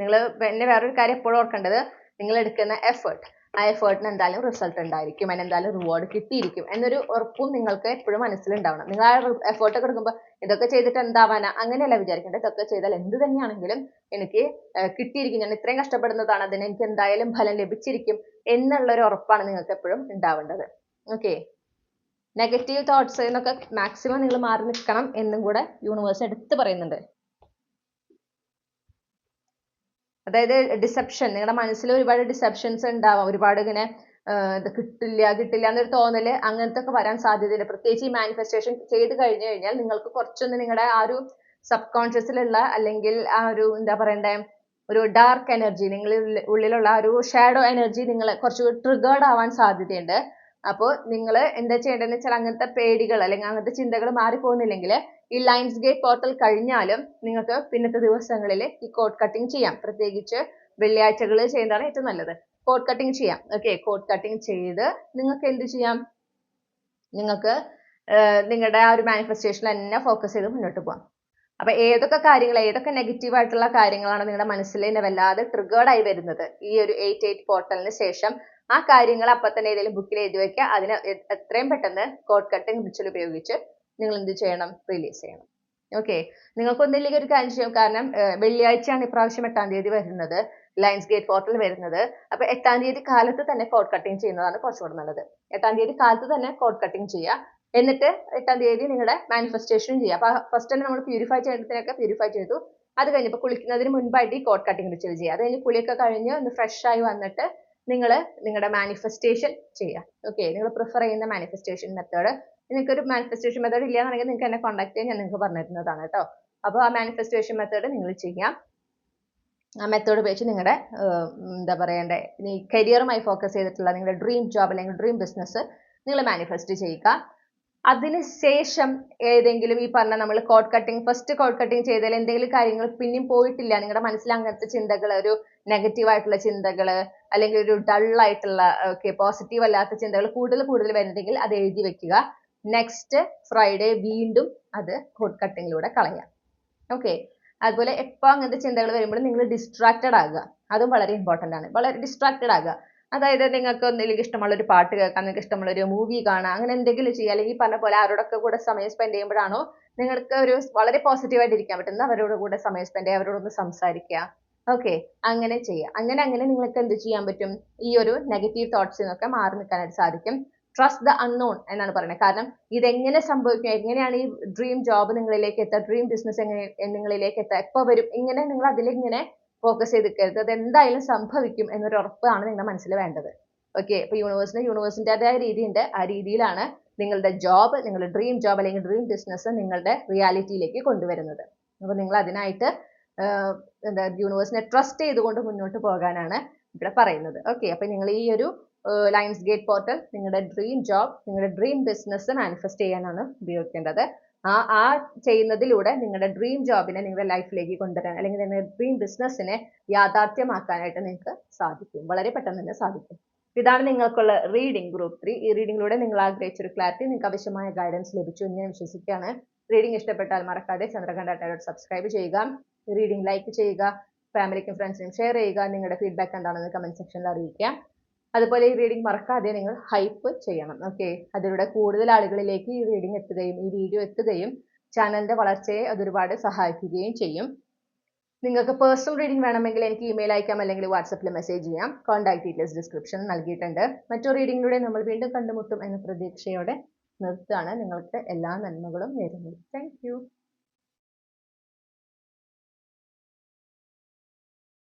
പിന്നെ വേറൊരു കാര്യം എപ്പോഴും ഓർക്കേണ്ടത്, നിങ്ങൾ എടുക്കുന്ന എഫേർട്ട്, ആ എഫേർട്ടിന് എന്തായാലും റിസൾട്ട് ഉണ്ടായിരിക്കും, അതിനെന്തായാലും റിവാർഡ് കിട്ടിയിരിക്കും എന്നൊരു ഉറപ്പും നിങ്ങൾക്ക് എപ്പോഴും മനസ്സിലുണ്ടാവണം. നിങ്ങൾ ആ എഫേർട്ട് ഒക്കെ എടുക്കുമ്പോൾ ഇതൊക്കെ ചെയ്തിട്ട് എന്താവാനാ, അങ്ങനെയല്ല വിചാരിക്കേണ്ടത്. ഇതൊക്കെ ചെയ്താൽ എന്ത് തന്നെയാണെങ്കിലും എനിക്ക് കിട്ടിയിരിക്കും, ഞാൻ ഇത്രയും കഷ്ടപ്പെടുന്നതാണ്, അതിന് എനിക്ക് എന്തായാലും ഫലം ലഭിച്ചിരിക്കും എന്നുള്ളൊരു ഉറപ്പാണ് നിങ്ങൾക്ക് എപ്പോഴും ഉണ്ടാവേണ്ടത്. ഓക്കെ, നെഗറ്റീവ് തോട്ട്സ് എന്നൊക്കെ മാക്സിമം നിങ്ങൾ മാറി നിൽക്കണം എന്നും കൂടെ യൂണിവേഴ്സ് എടുത്ത് പറയുന്നുണ്ട്. അതായത് ഡിസെപ്ഷൻ, നിങ്ങളുടെ മനസ്സിൽ ഒരുപാട് ഡിസെപ്ഷൻസ് ഉണ്ടാവാം, ഒരുപാട് ഇങ്ങനെ ഇത് കിട്ടില്ല എന്നൊരു തോന്നല്, അങ്ങനത്തെ ഒക്കെ വരാൻ സാധ്യതയുണ്ട്. പ്രത്യേകിച്ച് ഈ മാനിഫെസ്റ്റേഷൻ ചെയ്ത് കഴിഞ്ഞു കഴിഞ്ഞാൽ നിങ്ങൾക്ക് കുറച്ചൊന്ന് നിങ്ങളുടെ ആ ഒരു സബ് കോൺഷ്യസിലുള്ള, അല്ലെങ്കിൽ ആ ഒരു എന്താ പറയണ്ടേ, ഒരു ഡാർക്ക് എനർജി, നിങ്ങളിൽ ഉള്ളിലുള്ള ആ ഒരു ഷാഡോ എനർജി നിങ്ങൾ കുറച്ച് ട്രിഗേർഡ് ആവാൻ സാധ്യതയുണ്ട്. അപ്പോൾ നിങ്ങൾ എന്താ ചെയ്യേണ്ടതെന്ന് വെച്ചാൽ അങ്ങനത്തെ പേടികൾ അല്ലെങ്കിൽ അങ്ങനത്തെ ചിന്തകൾ മാറിപ്പോകുന്നില്ലെങ്കിൽ ഈ ലയൺസ് ഗേറ്റ് പോർട്ടൽ കഴിഞ്ഞാലും നിങ്ങൾക്ക് പിന്നത്തെ ദിവസങ്ങളിൽ ഈ കോഡ് കട്ടിങ് ചെയ്യാം. പ്രത്യേകിച്ച് വെള്ളിയാഴ്ചകളിൽ ചെയ്യുന്നതാണ് ഏറ്റവും നല്ലത്. കോഡ് കട്ടിങ് ചെയ്യാം. ഓക്കെ, കോഡ് കട്ടിങ് ചെയ്ത് നിങ്ങൾക്ക് എന്ത് ചെയ്യാം, നിങ്ങൾക്ക് നിങ്ങളുടെ ആ ഒരു മാനിഫെസ്റ്റേഷനിൽ തന്നെ ഫോക്കസ് ചെയ്ത് മുന്നോട്ട് പോകാം. അപ്പൊ ഏതൊക്കെ നെഗറ്റീവ് ആയിട്ടുള്ള കാര്യങ്ങളാണ് നിങ്ങളുടെ മനസ്സിൽ വല്ലാതെ ട്രിഗേർഡ് ആയി വരുന്നത് ഈ ഒരു 8-8 പോർട്ടലിന് ശേഷം, ആ കാര്യങ്ങൾ അപ്പൊ തന്നെ ഏതെങ്കിലും ബുക്കിൽ എഴുതി വെക്കുക. അതിന് എത്രയും പെട്ടെന്ന് കോഡ് കട്ടിങ് റിച്വൽ ഉപയോഗിച്ച് നിങ്ങൾ എന്ത് ചെയ്യണം, റിലീസ് ചെയ്യണം. ഓക്കെ, നിങ്ങൾക്ക് ഒന്നില്ലെങ്കിൽ ഒരു കാര്യം ചെയ്യാം. കാരണം വെള്ളിയാഴ്ചയാണ് ഇപ്രാവശ്യം 8-ാം തീയതി വരുന്നത്, ലയൺസ് ഗേറ്റ് പോർട്ടൽ വരുന്നത്. അപ്പൊ 8-ാം തീയതി കാലത്ത് തന്നെ കോഡ് കട്ടിങ് ചെയ്യുന്നതാണ് കുറച്ചുകൂടെ നല്ലത്. 8-ാം തീയതി കാലത്ത് തന്നെ കോഡ് കട്ടിങ് ചെയ്യുക. എന്നിട്ട് 8-ാം തീയതി നിങ്ങളുടെ മാനിഫെസ്റ്റേഷൻ ചെയ്യുക. അപ്പൊ ഫസ്റ്റ് തന്നെ നമ്മൾ പ്യൂരിഫൈ ചെയ്യേണ്ടതിനൊക്കെ പ്യൂരിഫൈ ചെയ്തു. അത് കഴിഞ്ഞപ്പോൾ കുളിക്കുന്നതിന് മുൻപായിട്ട് ഈ കോഡ് കട്ടിങ് റിച്വൽ ചെയ്യുക. അത് കഴിഞ്ഞ് കുളിയൊക്കെ കഴിഞ്ഞ് ഒന്ന് ഫ്രഷ് ആയി വന്നിട്ട് നിങ്ങൾ നിങ്ങളുടെ മാനിഫെസ്റ്റേഷൻ ചെയ്യുക. ഓക്കെ, നിങ്ങൾ പ്രിഫർ ചെയ്യുന്ന മാനിഫെസ്റ്റേഷൻ മെത്തേഡ്, നിങ്ങൾക്ക് ഒരു മാനിഫെസ്റ്റേഷൻ മെത്തേഡ് ഇല്ലാന്നുണ്ടെങ്കിൽ നിങ്ങൾക്ക് എന്നെ കോൺടാക്ട് ചെയ്യാൻ ഞാൻ നിങ്ങൾക്ക് പറഞ്ഞു തരുന്നതാണ് കേട്ടോ. അപ്പോൾ ആ മാനിഫെസ്റ്റേഷൻ മെത്തേഡ് നിങ്ങൾ ചെയ്യാം. ആ മെത്തേഡ് ഉപയോഗിച്ച് നിങ്ങളുടെ എന്താ പറയണ്ടേ, ഈ കരിയറുമായി ഫോക്കസ് ചെയ്തിട്ടുള്ള നിങ്ങളുടെ ഡ്രീം ജോബ് അല്ലെങ്കിൽ ഡ്രീം ബിസിനസ് നിങ്ങൾ മാനിഫെസ്റ്റ് ചെയ്യുക. അതിനുശേഷം ഏതെങ്കിലും ഈ പറഞ്ഞ നമ്മൾ ഫസ്റ്റ് കോഡ് കട്ടിങ് ചെയ്തതിൽ എന്തെങ്കിലും കാര്യങ്ങൾ പിന്നെയും പോയിട്ടില്ല, നിങ്ങളുടെ മനസ്സിൽ അങ്ങനത്തെ ചിന്തകൾ, ഒരു നെഗറ്റീവ് ആയിട്ടുള്ള ചിന്തകൾ അല്ലെങ്കിൽ ഒരു ഡൾ ആയിട്ടുള്ള പോസിറ്റീവ് അല്ലാത്ത ചിന്തകൾ കൂടുതൽ വരുന്നുണ്ടെങ്കിൽ അത് എഴുതി വെക്കുക. നെക്സ്റ്റ് ഫ്രൈഡേ വീണ്ടും അത് കോഡ് കട്ടിങ്ങിലൂടെ കളയാം. ഓക്കെ, അതുപോലെ എപ്പോൾ അങ്ങനത്തെ ചിന്തകൾ വരുമ്പോൾ നിങ്ങൾ ഡിസ്ട്രാക്റ്റഡ് ആകുക, അതും വളരെ ഇമ്പോർട്ടൻ്റ് ആണ്. വളരെ ഡിസ്ട്രാക്റ്റഡ് ആകുക. അതായത് നിങ്ങൾക്ക് ഒന്നില്ലെങ്കിൽ ഇഷ്ടമുള്ള ഒരു പാട്ട് കേൾക്കാം, നിങ്ങൾക്ക് ഇഷ്ടമുള്ള ഒരു മൂവി കാണാം, അങ്ങനെ എന്തെങ്കിലും ചെയ്യുക. അല്ലെങ്കിൽ പറഞ്ഞ പോലെ ആരോടൊക്കെ കൂടെ സമയം സ്പെൻഡ് ചെയ്യുമ്പോഴാണോ നിങ്ങൾക്ക് ഒരു വളരെ പോസിറ്റീവായിട്ട് ഇരിക്കാൻ പറ്റുന്നത് അവരോട് കൂടെ സമയം സ്പെൻഡ് ചെയ്യുക, അവരോടൊന്ന് സംസാരിക്കുക. ഓക്കെ, അങ്ങനെ ചെയ്യുക. അങ്ങനെ നിങ്ങൾക്ക് എന്ത് ചെയ്യാൻ പറ്റും? ഈ ഒരു നെഗറ്റീവ് തോട്ട്സിൽ നിന്നൊക്കെ മാറി നിൽക്കാനായിട്ട് സാധിക്കും. ട്രസ്റ്റ് ദ അൺനോൺ എന്നാണ് പറയുന്നത്. കാരണം ഇതെങ്ങനെ സംഭവിക്കും, എങ്ങനെയാണ് ഈ ഡ്രീം ജോബ് നിങ്ങളിലേക്ക് എത്തുക, ഡ്രീം ബിസിനസ് എങ്ങനെ നിങ്ങളിലേക്ക് എത്തുക, എപ്പോൾ വരും, ഇങ്ങനെ നിങ്ങൾ അതിലിങ്ങനെ ഫോക്കസ് ചെയ്ത് നിൽക്കരുത്. അത് എന്തായാലും സംഭവിക്കും എന്നൊരു ഉറപ്പാണ് നിങ്ങളുടെ മനസ്സിൽ വേണ്ടത്. ഓക്കെ, അപ്പോൾ യൂണിവേഴ്സിൻ്റെതായ രീതിയുണ്ട്. ആ രീതിയിലാണ് നിങ്ങളുടെ ജോബ്, നിങ്ങളുടെ ഡ്രീം ജോബ് അല്ലെങ്കിൽ ഡ്രീം ബിസിനസ് നിങ്ങളുടെ റിയാലിറ്റിയിലേക്ക് കൊണ്ടുവരുന്നത്. അപ്പോൾ നിങ്ങൾ അതിനായിട്ട് എന്താ യൂണിവേഴ്സിനെ ട്രസ്റ്റ് ചെയ്തുകൊണ്ട് മുന്നോട്ട് പോകാനാണ് ഇവിടെ പറയുന്നത്. ഓക്കെ, അപ്പോൾ നിങ്ങൾ ഈ ഒരു ലയൺസ് ഗേറ്റ് പോർട്ടൽ നിങ്ങളുടെ ഡ്രീം ജോബ്, നിങ്ങളുടെ ഡ്രീം ബിസിനസ് മാനിഫെസ്റ്റ് ചെയ്യാനാണ് ഉപയോഗിക്കേണ്ടത്. ആ ചെയ്യുന്നതിലൂടെ നിങ്ങളുടെ ഡ്രീം ജോബിനെ നിങ്ങളുടെ ലൈഫിലേക്ക് കൊണ്ടുവരാൻ അല്ലെങ്കിൽ നിങ്ങളുടെ ഡ്രീം ബിസിനസ്സിനെ യാഥാർത്ഥ്യമാക്കാനായിട്ട് നിങ്ങൾക്ക് സാധിക്കും. വളരെ പെട്ടെന്ന് തന്നെ സാധിക്കും. ഇതാണ് നിങ്ങൾക്കുള്ള റീഡിംഗ് ഗ്രൂപ്പ് 3. ഈ റീഡിങ്ങിലൂടെ നിങ്ങൾ ആഗ്രഹിച്ച ഒരു ക്ലാരിറ്റി, നിങ്ങൾക്ക് ആവശ്യമായ ഗൈഡൻസ് ലഭിച്ചു എന്ന് ഞാൻ വിശ്വസിക്കുകയാണ്. റീഡിംഗ് ഇഷ്ടപ്പെട്ടാൽ മറക്കാതെ ചന്ദ്രകണ്ഠ ടാരോട്ട് സബ്സ്ക്രൈബ് ചെയ്യുക, റീഡിംഗ് ലൈക്ക് ചെയ്യുക, ഫാമിലിക്കും ഫ്രണ്ട്സിനും ഷെയർ ചെയ്യുക, നിങ്ങളുടെ ഫീഡ്ബാക്ക് എന്താണെന്ന് കമന്റ് സെക്ഷനിൽ അറിയിക്കുക. അതുപോലെ ഈ റീഡിംഗ് മറക്കാതെ നിങ്ങൾ ഹൈപ്പ് ചെയ്യണം. ഓക്കെ, അതിലൂടെ കൂടുതൽ ആളുകളിലേക്ക് ഈ റീഡിംഗ് എത്തുകയും ഈ വീഡിയോ എത്തുകയും ചാനലിന്റെ വളർച്ചയെ അതൊരുപാട് സഹായിക്കുകയും ചെയ്യും. നിങ്ങൾക്ക് പേഴ്സണൽ റീഡിംഗ് വേണമെങ്കിൽ എനിക്ക് ഇമെയിൽ അയക്കാം അല്ലെങ്കിൽ വാട്സപ്പിൽ മെസ്സേജ് ചെയ്യാം. കോൺടാക്ട് ഡീറ്റെയിൽസ് ഡിസ്ക്രിപ്ഷൻ നൽകിയിട്ടുണ്ട്. മറ്റൊരു റീഡിങ്ങിലൂടെ നമ്മൾ വീണ്ടും കണ്ടുമുട്ടും എന്ന പ്രതീക്ഷയോടെ നിർത്തുകയാണ്. നിങ്ങൾക്ക് എല്ലാ നന്മകളും നേരുന്നു. Thank you.